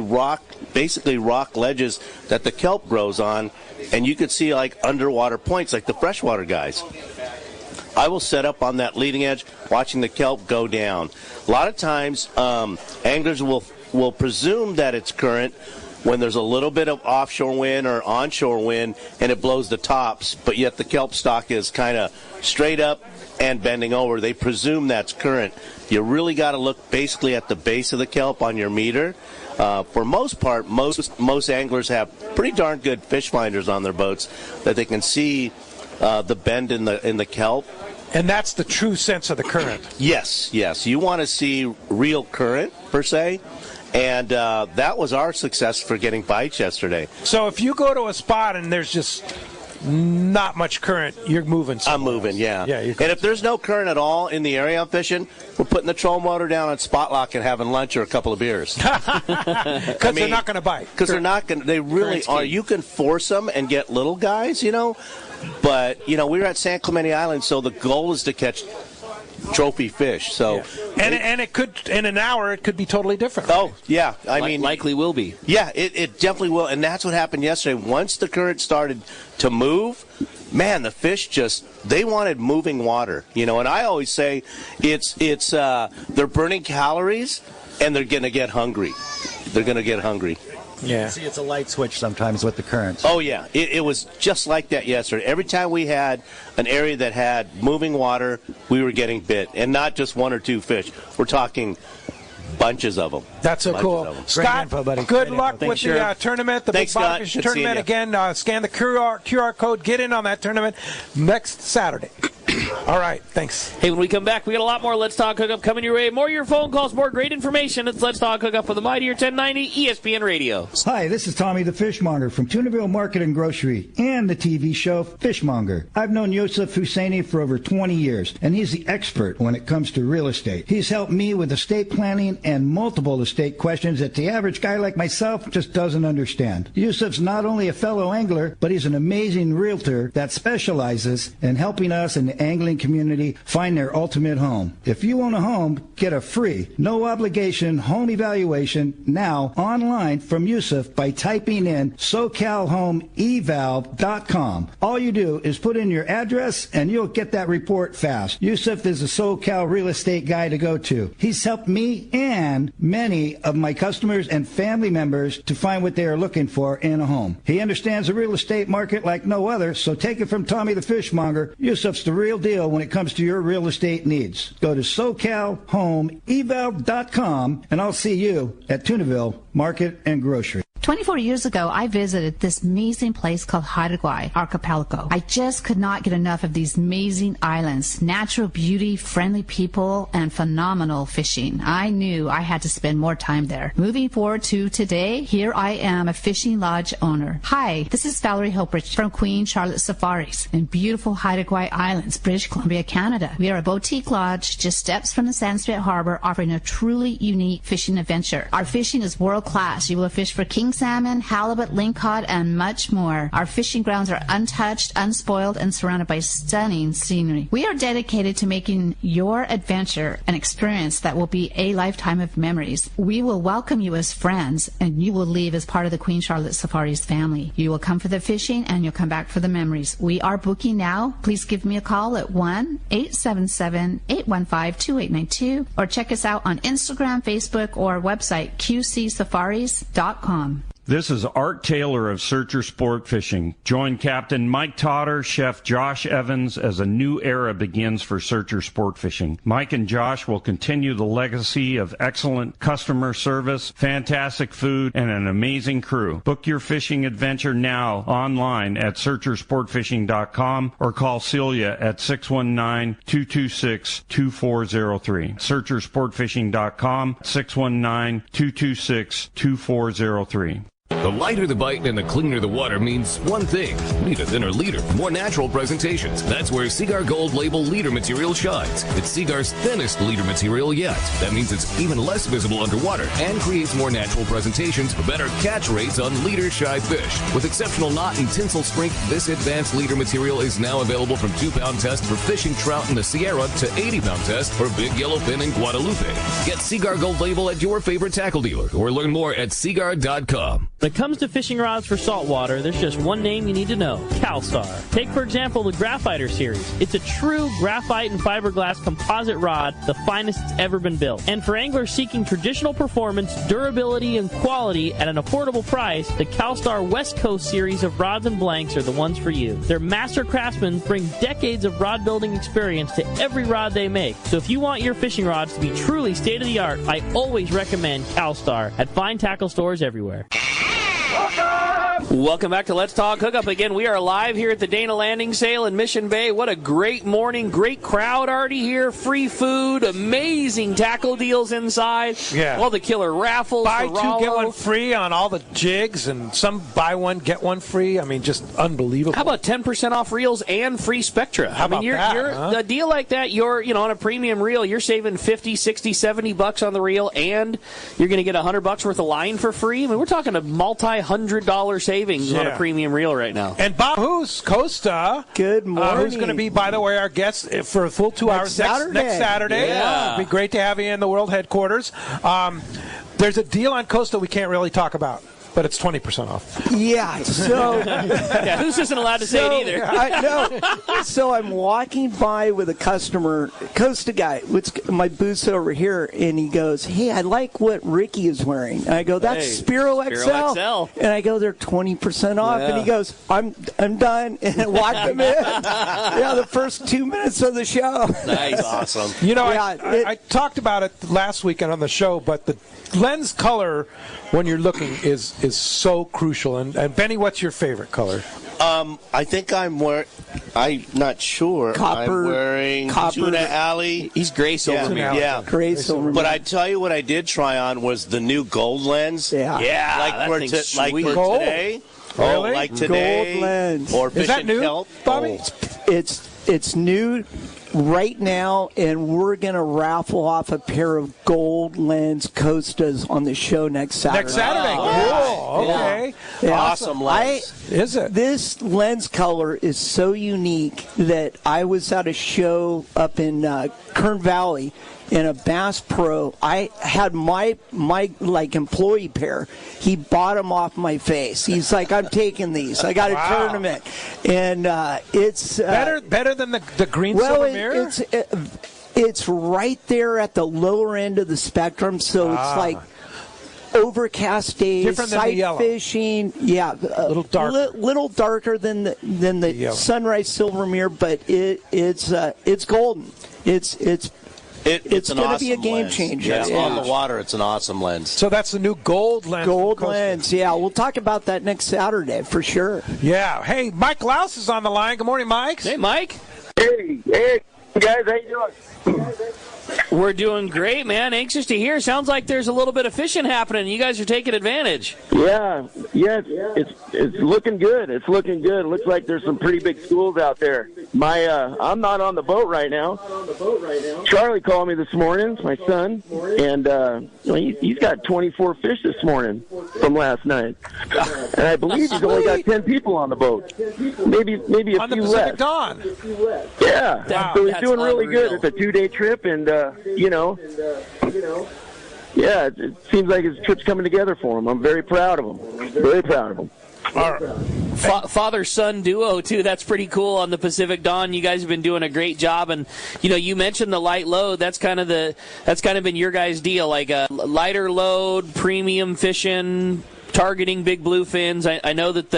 Speaker 3: basically rock ledges that the kelp grows on, and you could see like underwater points like the freshwater guys. I will set up on that leading edge watching the kelp go down. A lot of times anglers will presume that it's current when there's a little bit of offshore wind or onshore wind and it blows the tops, but yet the kelp stock is kind of straight up and bending over. They presume that's current. You really got to look basically at the base of the kelp on your meter. For most part, most anglers have pretty darn good fish finders on their boats that they can see the bend in the kelp.
Speaker 2: And that's the true sense of the current.
Speaker 3: Yes. You want to see real current, per se. And that was our success for getting bites yesterday.
Speaker 2: So if you go to a spot and there's just not much current, you're moving somewhere.
Speaker 3: I'm moving, yeah.
Speaker 2: And
Speaker 3: if there's no current at all in the area I'm fishing, we're putting the trolling motor down on spot lock and having lunch or a couple of beers.
Speaker 2: Because they're not going to bite.
Speaker 3: Because they're not going to. They really are. You can force them and get little guys, But, we were at San Clemente Island, so the goal is to catch trophy fish. So
Speaker 2: and it could, in an hour, it could be totally different.
Speaker 3: Oh, yeah. I mean,
Speaker 5: likely will be.
Speaker 3: Yeah, it definitely will. And that's what happened yesterday. Once the current started to move, man, the fish they wanted moving water. And I always say they're burning calories and they're going to get hungry.
Speaker 2: Yeah.
Speaker 12: See, it's a light switch sometimes with the currents.
Speaker 3: Oh, yeah. It was just like that yesterday. Every time we had an area that had moving water, we were getting bit. And not just one or two fish. We're talking bunches of them.
Speaker 2: That's so cool. Scott,
Speaker 12: info, buddy.
Speaker 2: Good luck with the tournament, the
Speaker 3: Thanks,
Speaker 2: Big Bottom
Speaker 3: Scott.
Speaker 2: Fishing
Speaker 3: Good seeing
Speaker 2: Tournament.
Speaker 3: you.
Speaker 2: Again, scan the QR code, get in on that tournament next Saturday. All right, thanks.
Speaker 5: Hey, when we come back, we got a lot more Let's Talk Hookup coming your way. More of your phone calls, more great information. It's Let's Talk Hookup for the Mightier 1090 ESPN Radio.
Speaker 13: Hi, this is Tommy the Fishmonger from Tunaville Market and Grocery and the TV show Fishmonger. I've known Yosef Husseini for over 20 years, and he's the expert when it comes to real estate. He's helped me with estate planning and multiple estate questions that the average guy like myself just doesn't understand. Yosef's not only a fellow angler, but he's an amazing realtor that specializes in helping us in the angling angling community find their ultimate home. If you own a home, get a free, no obligation home evaluation now online from Yusuf by typing in SoCalHomeEval.com. All you do is put in your address and you'll get that report fast. Yusuf is a SoCal real estate guy to go to. He's helped me and many of my customers and family members to find what they are looking for in a home. He understands the real estate market like no other, so take it from Tommy the Fishmonger. Yusuf's the real deal when it comes to your real estate needs. Go to SoCalHomeEval.com and I'll see you at Tunaville Market and Grocery.
Speaker 14: 24 years ago, I visited this amazing place called Hawaii Archipelago. I just could not get enough of these amazing islands, natural beauty, friendly people, and phenomenal fishing. I knew I had to spend more time there. Moving forward to today, here I am, a fishing lodge owner. Hi, this is Valerie Hopridge from Queen Charlotte Safaris in beautiful Hawaii Islands, British Columbia, Canada. We are a boutique lodge just steps from the Sandspit Harbor, offering a truly unique fishing adventure. Our fishing is world class. You will fish for king salmon, halibut, lingcod, and much more. Our fishing grounds are untouched, unspoiled, and surrounded by stunning scenery. We are dedicated to making your adventure an experience that will be a lifetime of memories. We will welcome you as friends, and you will leave as part of the Queen Charlotte Safaris family. You will come for the fishing, and you'll come back for the memories. We are booking now. Please give me a call at 1-877-815-2892, or check us out on Instagram, Facebook, or website qcsafaris.com.
Speaker 15: This is Art Taylor of Searcher Sport Fishing. Join Captain Mike Totter, Chef Josh Evans as a new era begins for Searcher Sport Fishing. Mike and Josh will continue the legacy of excellent customer service, fantastic food, and an amazing crew. Book your fishing adventure now online at searchersportfishing.com or call Celia at 619-226-2403. Searchersportfishing.com, 619-226-2403.
Speaker 16: The lighter the bite and the cleaner the water means one thing. Need a thinner leader for more natural presentations. That's where Seaguar Gold Label leader material shines. It's Seaguar's thinnest leader material yet. That means it's even less visible underwater and creates more natural presentations for better catch rates on leader-shy fish. With exceptional knot and tinsel strength, this advanced leader material is now available from 2-pound test for fishing trout in the Sierra to 80-pound test for big yellowfin in Guadalupe. Get Seaguar Gold Label at your favorite tackle dealer or learn more at seaguar.com.
Speaker 17: When it comes to fishing rods for saltwater, there's just one name you need to know, CalStar. Take, for example, the Graphiter series. It's a true graphite and fiberglass composite rod, the finest it's ever been built. And for anglers seeking traditional performance, durability, and quality at an affordable price, the CalStar West Coast series of rods and blanks are the ones for you. Their master craftsmen bring decades of rod building experience to every rod they make. So if you want your fishing rods to be truly state-of-the-art, I always recommend CalStar at fine tackle stores everywhere.
Speaker 5: Welcome back to Let's Talk Hookup. Again, we are live here at the Dana Landing Sale in Mission Bay. What a great morning. Great crowd already here. Free food. Amazing tackle deals inside.
Speaker 2: Yeah.
Speaker 5: All the killer raffles.
Speaker 2: Buy
Speaker 5: for
Speaker 2: two,
Speaker 5: Rollo.
Speaker 2: get one free on all the jigs, and some buy one, get one free. I mean, just unbelievable.
Speaker 5: How about 10% off reels and free Spectra?
Speaker 2: How about that,
Speaker 5: a deal like that, you're, on a premium reel, you're saving $50, $60, $70 on the reel, and you're going to get $100 worth of line for free. I mean, we're talking a multi-$100 savings on a premium reel right now.
Speaker 2: And Bob Costa.
Speaker 18: Good morning.
Speaker 2: Who's going to be, by the way, our guest for a full 2 hours next Saturday.
Speaker 5: Yeah.
Speaker 2: It'd be great to have you in the world headquarters. There's a deal on Costa we can't really talk about, but it's 20% off.
Speaker 18: Yeah, so...
Speaker 5: yeah, who's isn't allowed to say it either.
Speaker 18: So I'm walking by with a customer, Costa guy, with my booth over here, and he goes, hey, I like what Ricky is wearing. And I go, that's Spiro XL. And I go, they're 20% off.
Speaker 5: Yeah.
Speaker 18: And he goes, I'm done. And I walked him in. The first 2 minutes of the show.
Speaker 5: Nice.
Speaker 3: Awesome.
Speaker 2: I talked about it last weekend on the show, but the lens color when you're looking is so crucial. And Benny, what's your favorite color?
Speaker 3: I think I'm not sure. I'm wearing Tuna Alley.
Speaker 5: He's gray silver.
Speaker 3: Yeah.
Speaker 18: Gray silver.
Speaker 3: But I tell you what I did try on was the new gold lens.
Speaker 18: Yeah.
Speaker 3: Like for today.
Speaker 2: Really?
Speaker 3: Like today.
Speaker 18: Gold lens.
Speaker 3: Or
Speaker 2: is that new,
Speaker 3: kelp.
Speaker 2: Bobby?
Speaker 18: It's new. right now, and we're going to raffle off a pair of gold lens Costas on the show next Saturday.
Speaker 2: Next Saturday. Cool. Okay.
Speaker 18: Yeah.
Speaker 3: Awesome lens.
Speaker 2: Is it?
Speaker 18: This lens color is so unique that I was at a show up in Kern Valley in a Bass Pro. I had my like employee pair. He bought them off my face. He's like, I'm taking these. I got a tournament, and it's
Speaker 2: better than the green silver mirror.
Speaker 18: It's right there at the lower end of the spectrum. So it's like overcast days,
Speaker 2: different than the yellow.
Speaker 18: Fishing. Yeah,
Speaker 2: a little darker.
Speaker 18: Little darker than the sunrise silver mirror, but it's golden. It's
Speaker 3: an
Speaker 18: going to
Speaker 3: awesome
Speaker 18: be a game
Speaker 3: lens.
Speaker 18: changer.
Speaker 3: Yeah, on the water, it's an awesome lens.
Speaker 2: So that's the new gold lens.
Speaker 18: Gold lens, yeah. We'll talk about that next Saturday for sure.
Speaker 2: Yeah. Hey, Mike Louse is on the line. Good morning, Mike.
Speaker 5: Hey, Mike.
Speaker 19: Hey, guys. How you doing?
Speaker 5: We're doing great, man. Anxious to hear. Sounds like there's a little bit of fishing happening. You guys are taking advantage.
Speaker 19: Yeah. It's looking good. It's looking good. It looks like there's some pretty big schools out there. I'm not on the boat right now. Charlie called me this morning, my son, and he's got 24 fish this morning from last night. And I believe he's only got 10 people on the boat. Maybe a
Speaker 2: on
Speaker 19: few
Speaker 2: the
Speaker 19: less.
Speaker 2: Pacific Dawn.
Speaker 19: Yeah.
Speaker 2: Wow,
Speaker 19: so he's doing really
Speaker 5: unreal.
Speaker 19: good. It's a 2-day trip, and yeah, it seems like his trip's coming together for him. I'm very proud of him. Very proud of him.
Speaker 5: Father-son duo, too. That's pretty cool on the Pacific Dawn. You guys have been doing a great job. And, you mentioned the light load. That's kind of been your guys' deal, like a lighter load, premium fishing, targeting big bluefins. I know that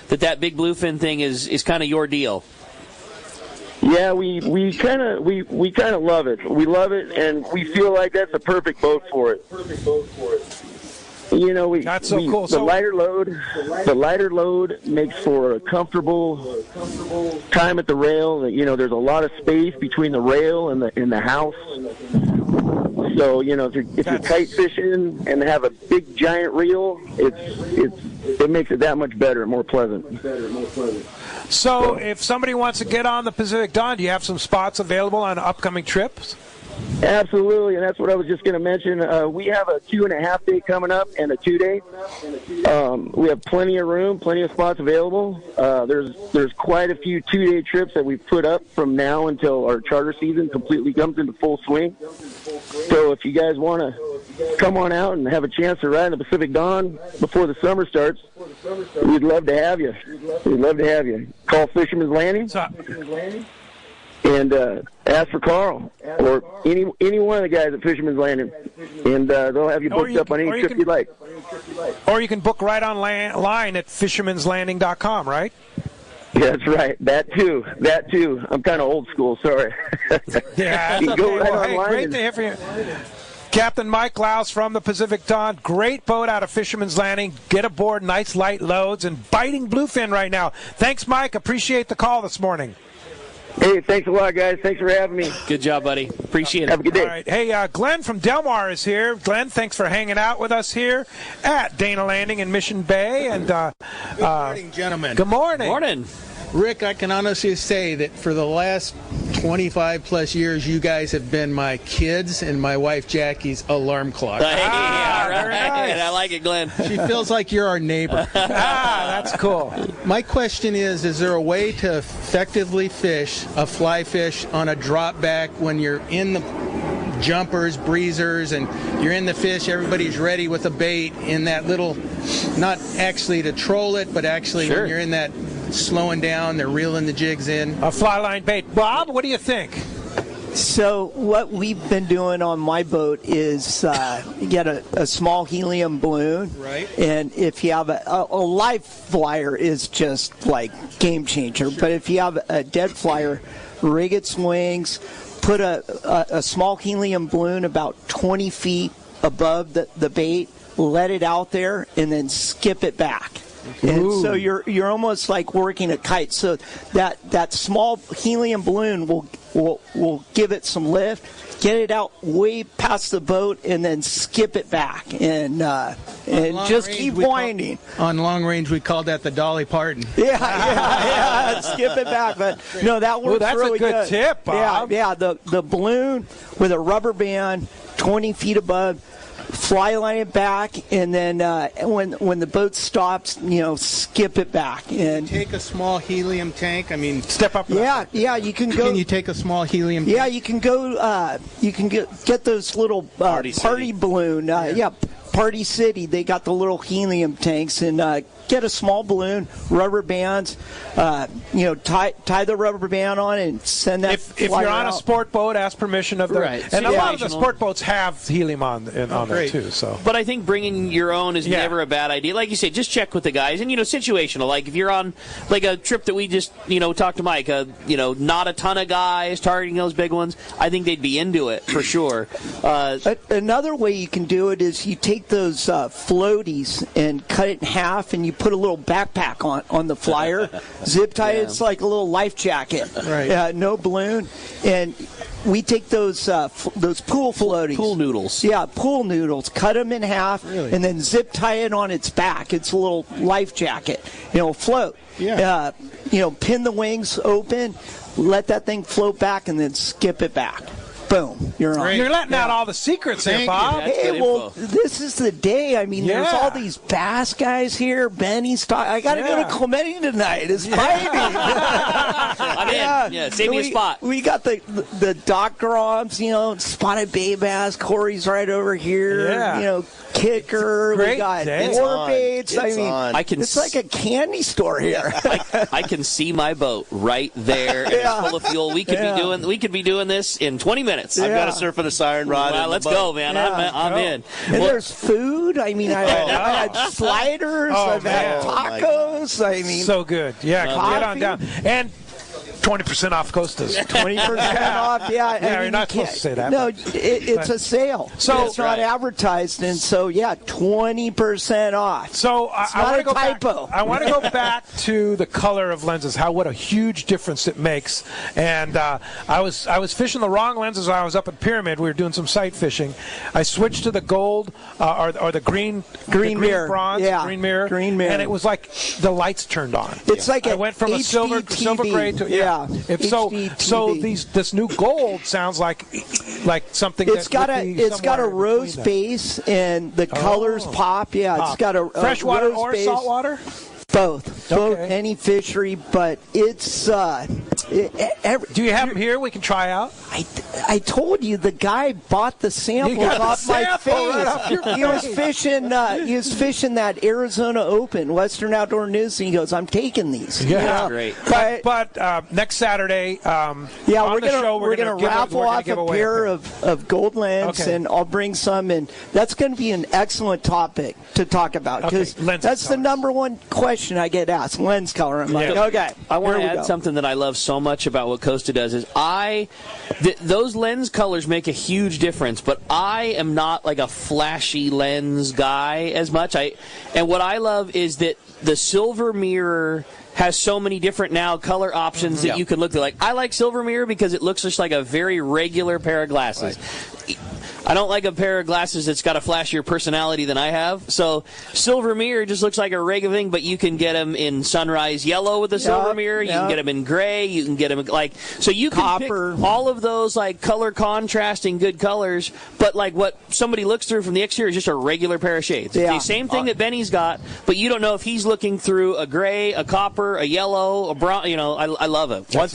Speaker 5: that big bluefin thing is kind of your deal.
Speaker 19: Yeah, we kind of love it. We love it, and we feel like that's the perfect boat for it.
Speaker 2: That's so cool.
Speaker 19: The lighter load makes for a comfortable time at the rail. There's a lot of space between the rail and the house. So if you're kite fishing and have a big giant reel, it makes it that much better, more pleasant.
Speaker 2: So if somebody wants to get on the Pacific Dawn, do you have some spots available on upcoming trips?
Speaker 19: Absolutely, and that's what I was just going to mention. We have a 2.5-day coming up and a 2-day. We have plenty of room, plenty of spots available. There's quite a few 2-day trips that we've put up from now until our charter season completely comes into full swing. So if you guys want to come on out and have a chance to ride the Pacific Dawn before the summer starts, we'd love to have you. We'd love to have you. Call Fisherman's Landing. And ask for Carl or any one of the guys at Fisherman's Landing, and they'll have you booked up on any trip you'd like.
Speaker 2: Or you can book right online at fishermanslanding.com, right?
Speaker 19: That's right. That too. I'm kind of old school. Sorry.
Speaker 2: Yeah.
Speaker 19: You can go right
Speaker 2: Hey,
Speaker 19: online.
Speaker 2: great to hear from you. Captain Mike Louse from the Pacific Dawn. Great boat out of Fisherman's Landing. Get aboard, nice light loads, and biting bluefin right now. Thanks, Mike. Appreciate the call this morning.
Speaker 19: Hey, thanks a lot, guys. Thanks for having me.
Speaker 5: Good job, buddy. Appreciate it.
Speaker 19: Have a good day.
Speaker 2: All right. Hey, Glenn from Delmar is here. Glenn, thanks for hanging out with us here at Dana Landing in Mission Bay. And
Speaker 20: good morning, gentlemen.
Speaker 2: Good morning.
Speaker 5: Morning.
Speaker 20: Rick, I can honestly say that for the last 25-plus years, you guys have been my kids and my wife Jackie's alarm clock.
Speaker 5: Hey, all right. Nice. I like it, Glenn.
Speaker 20: She feels like you're our neighbor.
Speaker 2: That's cool.
Speaker 20: My question is there a way to effectively fish a fly fish on a drop back when you're in the jumpers, breezers, and you're in the fish, everybody's ready with a bait in that little, not actually to troll it, but actually when you're in that slowing down, they're reeling the jigs in.
Speaker 2: A fly line bait. Bob, what do you think?
Speaker 18: So what we've been doing on my boat is you get a small helium balloon,
Speaker 20: right?
Speaker 18: And if you have a live flyer is just like game changer. But if you have a dead flyer, rig its wings, put a small helium balloon about 20 feet above the bait, let it out there, and then skip it back. And so you're almost like working a kite. So that small helium balloon will we'll give it some lift, get it out way past the boat, and then skip it back, and just keep winding.
Speaker 20: On long range, we called that the Dolly Parton.
Speaker 18: Yeah, skip it back. But no, that works really good.
Speaker 2: That's a good tip, Bob.
Speaker 18: Yeah, the balloon with a rubber band, 20 feet above. Fly line it back, and then when the boat stops, skip it back. And
Speaker 20: take a small helium tank. I mean,
Speaker 2: step up.
Speaker 18: Yeah, you can go.
Speaker 20: Can you take a small helium tank?
Speaker 18: Yeah, you can go. You can get those little party balloon. Party City. They got the little helium tanks, and get a small balloon, rubber bands. Tie the rubber band on and send that.
Speaker 2: If you're on a sport boat, ask permission of the. Right. And a lot of the sport boats have helium on there too. So,
Speaker 5: but I think bringing your own is never a bad idea. Like you say, just check with the guys, and situational. Like if you're on like a trip that we just talked to Mike. Not a ton of guys targeting those big ones. I think they'd be into it for sure.
Speaker 18: Another way you can do it is you take those floaties and cut it in half, and you put a little backpack on the flyer, zip tie it. It's like a little life jacket.
Speaker 20: Right.
Speaker 18: No balloon, and we take those pool floaties.
Speaker 5: Pool noodles.
Speaker 18: Yeah, pool noodles. Cut them in half, and then zip tie it on its back. It's a little life jacket. Float.
Speaker 20: Yeah.
Speaker 18: Pin the wings open, let that thing float back, and then skip it back. Boom, you're on.
Speaker 2: You're letting out all the secrets here, Bob.
Speaker 18: Hey, well, this is the day. I mean, there's all these bass guys here. Benny's I got to go to Clemente tonight. It's Friday.
Speaker 5: I'm in. Yeah, save me a spot.
Speaker 18: We got the Doc Groms, spotted bay bass. Corey's right over here.
Speaker 2: Yeah.
Speaker 18: Kicker. We got war baits.
Speaker 5: It's
Speaker 18: like a candy store here.
Speaker 5: I can see my boat right there. And it's full of fuel. We could be doing this in 20 minutes.
Speaker 3: I've got to surf with a siren rod.
Speaker 5: Let's go, man. I'm in.
Speaker 18: And there's food. I mean, I had sliders. I've had tacos. I mean,
Speaker 2: so good. Yeah, get on down. And 20% off Costas.
Speaker 18: 20% off, yeah.
Speaker 2: You're not supposed to say that.
Speaker 18: No, it's a sale. So it's not advertised, and so 20% off.
Speaker 2: So
Speaker 18: it's not a typo.
Speaker 2: I want to go back to the color of lenses. What a huge difference it makes. And I was fishing the wrong lenses when I was up at Pyramid. We were doing some sight fishing. I switched to the gold or the green
Speaker 18: mirror,
Speaker 2: bronze, green mirror, and it was like the lights turned on.
Speaker 18: It's like
Speaker 2: I went from a silver gray to this new gold sounds like something.
Speaker 18: It's got a rose base and the colors pop. Yeah, it's got a
Speaker 2: freshwater
Speaker 18: rose
Speaker 2: or
Speaker 18: base.
Speaker 2: saltwater.
Speaker 18: Both, any fishery, but it's.
Speaker 2: Do you have them here? We can try out.
Speaker 18: I told you the guy bought the samples off my face. He was fishing. He was fishing that Arizona Open, Western Outdoor News, and he goes, "I'm taking these."
Speaker 2: Yeah,
Speaker 5: great.
Speaker 2: But next Saturday,
Speaker 18: we're gonna raffle off a pair of gold lens, and I'll bring some, and that's going to be an excellent topic to talk about because that's the number one question I get asked: lens color. I'm like, okay.
Speaker 5: I want to add something that I love so much about what Costa does is those lens colors make a huge difference, but I am not like a flashy lens guy as much. And what I love is that the silver mirror has so many different color options that you can look at. Like, I like silver mirror because it looks just like a very regular pair of glasses. Right. I don't like a pair of glasses that's got a flashier personality than I have. So silver mirror just looks like a regular thing, but you can get them in sunrise yellow with the silver mirror. You can get them in gray. You can get them so you can
Speaker 18: copper.
Speaker 5: Pick all of those color contrasting good colors, but what somebody looks through from the exterior is just a regular pair of shades. It's the same thing that Benny's got, but you don't know if he's looking through a gray, a copper, a yellow, a brown. I love it.
Speaker 3: One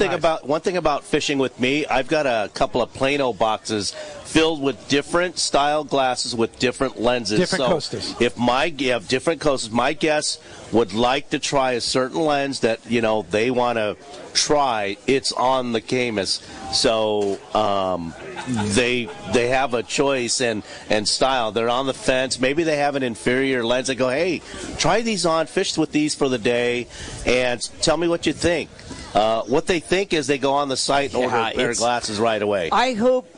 Speaker 3: thing about fishing with me, I've got a couple of Plano boxes filled with different style glasses with different lenses.
Speaker 2: Different Costas.
Speaker 3: If different Costas, my guests would like to try a certain lens that they want to try, it's on the Camus. So they have a choice and style. They're on the fence. Maybe they have an inferior lens. They go, hey, try these on, fish with these for the day, and tell me what you think. What they think is they go on the site and order a pair of glasses right away.
Speaker 18: I hope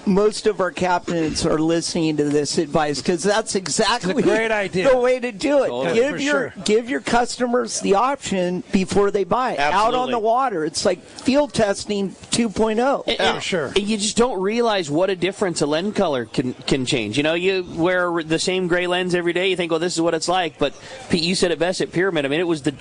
Speaker 18: most of our captains are listening to this advice, because that's exactly
Speaker 2: it's a great idea.
Speaker 18: the way to do it.
Speaker 2: Totally.
Speaker 18: Give your customers the option before they buy it.
Speaker 3: Absolutely.
Speaker 18: Out on the water. It's like field testing 2.0.
Speaker 2: Yeah, sure.
Speaker 5: You just don't realize what a difference a lens color can change. You know, you wear the same gray lens every day, you think, well, this is what it's like. But Pete, you said it best at Pyramid. I mean, it was the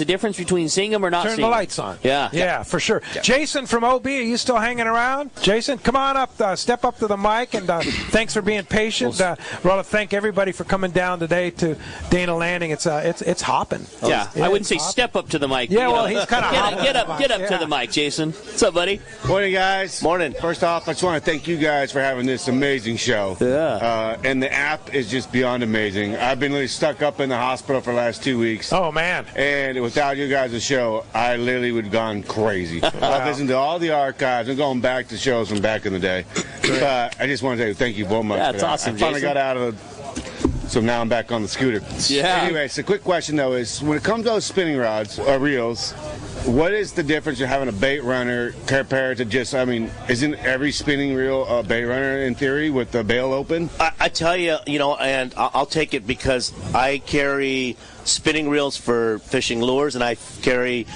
Speaker 5: difference between seeing them or not
Speaker 2: seeing them.
Speaker 5: seeing
Speaker 2: Turn the lights on.
Speaker 5: Yeah,
Speaker 2: for sure. Yeah. Jason from OB, are you still hanging around? Jason, come on up. Step up to the mic, and thanks for being patient. We want to thank everybody for coming down today to Dana Landing. It's hopping.
Speaker 5: Yeah, I wouldn't say step up to the mic.
Speaker 2: Yeah, well, he's kind of
Speaker 5: get up to the mic, Jason. What's up, buddy?
Speaker 21: Morning, guys.
Speaker 3: Morning.
Speaker 21: First off, I just want to thank you guys for having this amazing show.
Speaker 5: Yeah.
Speaker 21: And the app is just beyond amazing. I've been really stuck up in the hospital for the last 2 weeks.
Speaker 2: Oh, man.
Speaker 21: And without you guys' show, I literally would have gone crazy. I've listened to all the archives. I'm going back to shows from back in the day. But I just want to say thank you very much.
Speaker 5: Yeah, it's awesome,
Speaker 21: I finally
Speaker 5: Jason.
Speaker 21: got out of so now I'm back on the scooter.
Speaker 5: Yeah.
Speaker 21: Anyway, so quick question, though, is when it comes to those spinning rods or reels, what is the difference of having a bait runner compared to just, I mean, isn't every spinning reel a bait runner in theory with the bail open?
Speaker 3: I tell you, and I'll take it because I carry spinning reels for fishing lures, and I carry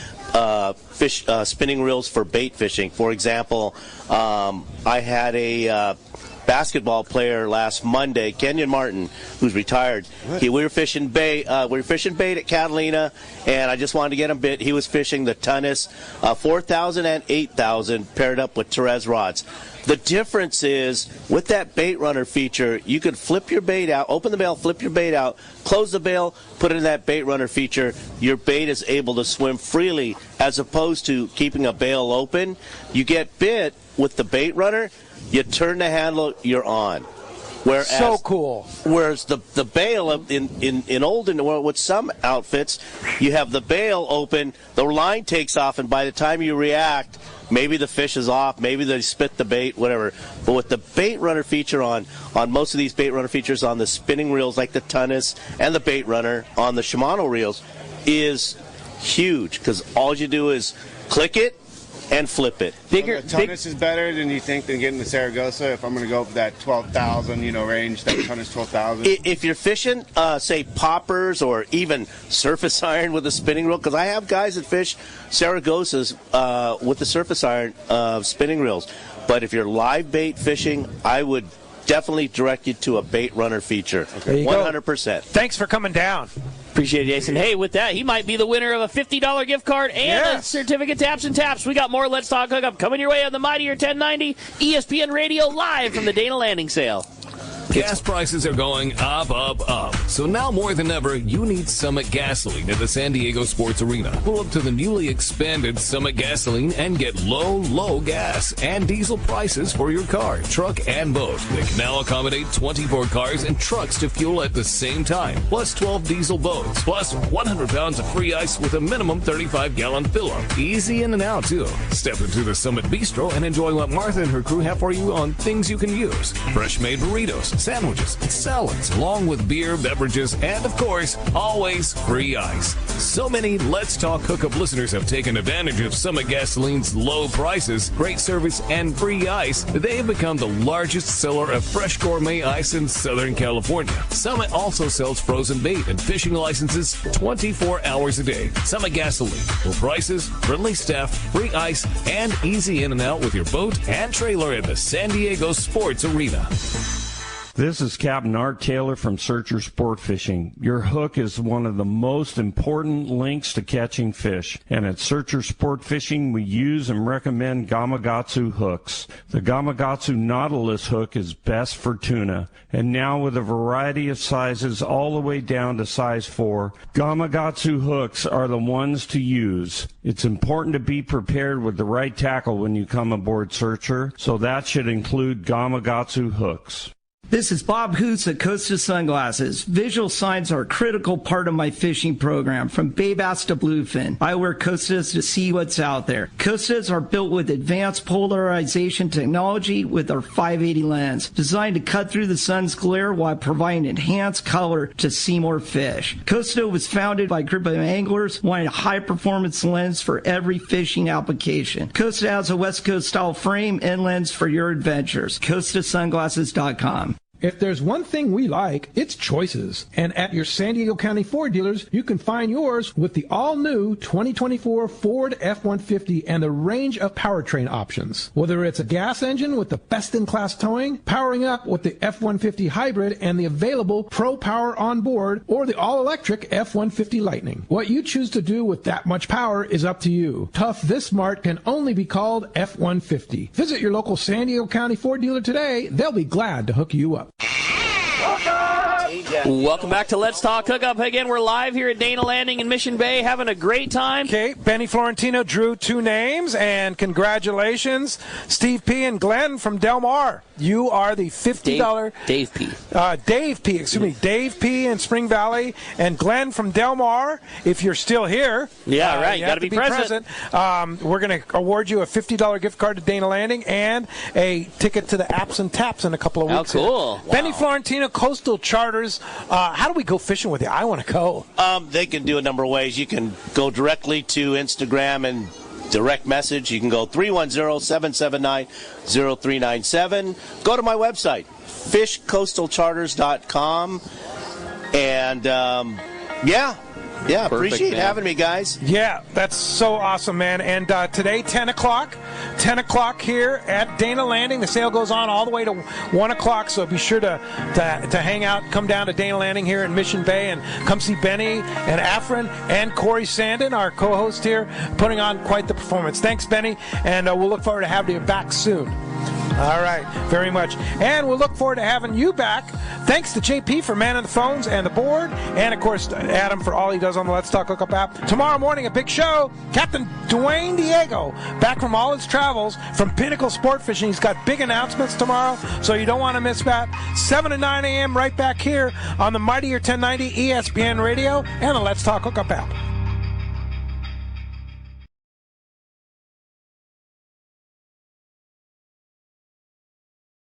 Speaker 3: spinning reels for bait fishing. For example, I had a basketball player last Monday, Kenyon Martin, who's retired. We were fishing bait. We were fishing bait at Catalina, and I just wanted to get him bit. He was fishing the Tunis 4,000 and 8,000 paired up with Therese rods. The difference is with that bait runner feature, you could flip your bait out, open the bail, flip your bait out, close the bail, put it in that bait runner feature. Your bait is able to swim freely as opposed to keeping a bail open. You get bit with the bait runner, you turn the handle, you're on. Whereas,
Speaker 2: so cool.
Speaker 3: Whereas the bail with some outfits, you have the bail open, the line takes off, and by the time you react, maybe the fish is off, maybe they spit the bait, whatever. But with the bait runner feature on most of these bait runner features on the spinning reels like the Tunis and the bait runner on the Shimano reels is huge because all you do is click it and flip it.
Speaker 21: So the Tunis is better than you think than getting the Saragossa if I'm going to go for that 12,000 range, that Tunis 12,000?
Speaker 3: If you're fishing, say, poppers or even surface iron with a spinning reel, because I have guys that fish Saragossas with the surface iron spinning reels. But if you're live bait fishing, I would definitely direct you to a bait runner feature.
Speaker 2: Okay.
Speaker 3: 100%.
Speaker 2: Thanks for coming down.
Speaker 5: Appreciate it, Jason. Hey, with that, he might be the winner of a $50 gift card and a certificate to Taps and Taps. We got more Let's Talk Hookup coming your way on the Mightier 1090 ESPN Radio live from the Dana Landing sale.
Speaker 16: Gas prices are going up, up, up. So now more than ever, you need Summit Gasoline at the San Diego Sports Arena. Pull up to the newly expanded Summit Gasoline and get low gas and diesel prices for your car, truck, and boat. They can now accommodate 24 cars and trucks to fuel at the same time, plus 12 diesel boats, plus 100 pounds of free ice with a minimum 35-gallon fill-up. Easy in and out, too. Step into the Summit Bistro and enjoy what Martha and her crew have for you on things you can use. Fresh-made burritos, sandwiches, and salads, along with beer, beverages, and, of course, always free ice. So many Let's Talk Hookup listeners have taken advantage of Summit Gasoline's low prices, great service, and free ice. They have become the largest seller of fresh gourmet ice in Southern California. Summit also sells frozen bait and fishing licenses 24 hours a day. Summit Gasoline. Low prices, friendly staff, free ice, and easy in and out with your boat and trailer at the San Diego Sports Arena.
Speaker 15: This is Captain Art Taylor from Searcher Sport Fishing. Your hook is one of the most important links to catching fish. And at Searcher Sport Fishing, we use and recommend Gamakatsu hooks. The Gamakatsu Nautilus hook is best for tuna. And now with a variety of sizes all the way down to size 4, Gamakatsu hooks are the ones to use. It's important to be prepared with the right tackle when you come aboard Searcher, so that should include Gamakatsu hooks.
Speaker 1: This is Bob Hoots at Costa Sunglasses. Visual signs are a critical part of my fishing program, from bay bass to bluefin. I wear Costas to see what's out there. Costas are built with advanced polarization technology with our 580 lens, designed to cut through the sun's glare while providing enhanced color to see more fish. Costa was founded by a group of anglers wanting a high-performance lens for every fishing application. Costa has a West Coast style frame and lens for your adventures. CostaSunglasses.com.
Speaker 2: If there's one thing we like, it's choices. And at your San Diego County Ford dealers, you can find yours with the all-new 2024 Ford F-150 and the range of powertrain options. Whether it's a gas engine with the best-in-class towing, powering up with the F-150 hybrid and the available Pro Power on board, or the all-electric F-150 Lightning. What you choose to do with that much power is up to you. Tough this smart can only be called F-150. Visit your local San Diego County Ford dealer today. They'll be glad to hook you up.
Speaker 5: Welcome back to Let's Talk Hookup. Again, we're live here at Dana Landing in Mission Bay, having a great time.
Speaker 2: Okay, Benny Florentino drew 2 names, and congratulations, Steve P. and Glenn from Del Mar. You are the $50...
Speaker 5: Dave P.
Speaker 2: Dave P. in Spring Valley, and Glenn from Del Mar. If you're still here...
Speaker 5: Yeah, right. You got to be present.
Speaker 2: We're going to award you a $50 gift card to Dana Landing and a ticket to the Apps and Taps in a couple of weeks.
Speaker 5: Oh, cool.
Speaker 2: Wow. Benny Florentino, Coastal Charters. How do we go fishing with you? I want to go.
Speaker 3: They can do a number of ways. You can go directly to Instagram and direct message. You can go 310-779-0397. Go to my website, fishcoastalcharters.com. And, appreciate having me, guys.
Speaker 2: Yeah, that's so awesome, man. And today, 10 o'clock here at Dana Landing. The sale goes on all the way to 1 o'clock, so be sure to hang out, come down to Dana Landing here in Mission Bay, and come see Benny and Afrin and Corey Sandin, our co-host here, putting on quite the performance. Thanks, Benny, and we'll look forward to having you back soon. All right, very much. And we'll look forward to having you back. Thanks to JP for manning the phones and the board, and, of course, Adam for all he does on the Let's Talk Hookup app. Tomorrow morning, a big show. Captain Dwayne Diego, back from all his travels from Pinnacle Sport Fishing. He's got big announcements tomorrow, so you don't want to miss that. 7 to 9 a.m. right back here on the Mightier 1090 ESPN Radio and the Let's Talk Hookup app.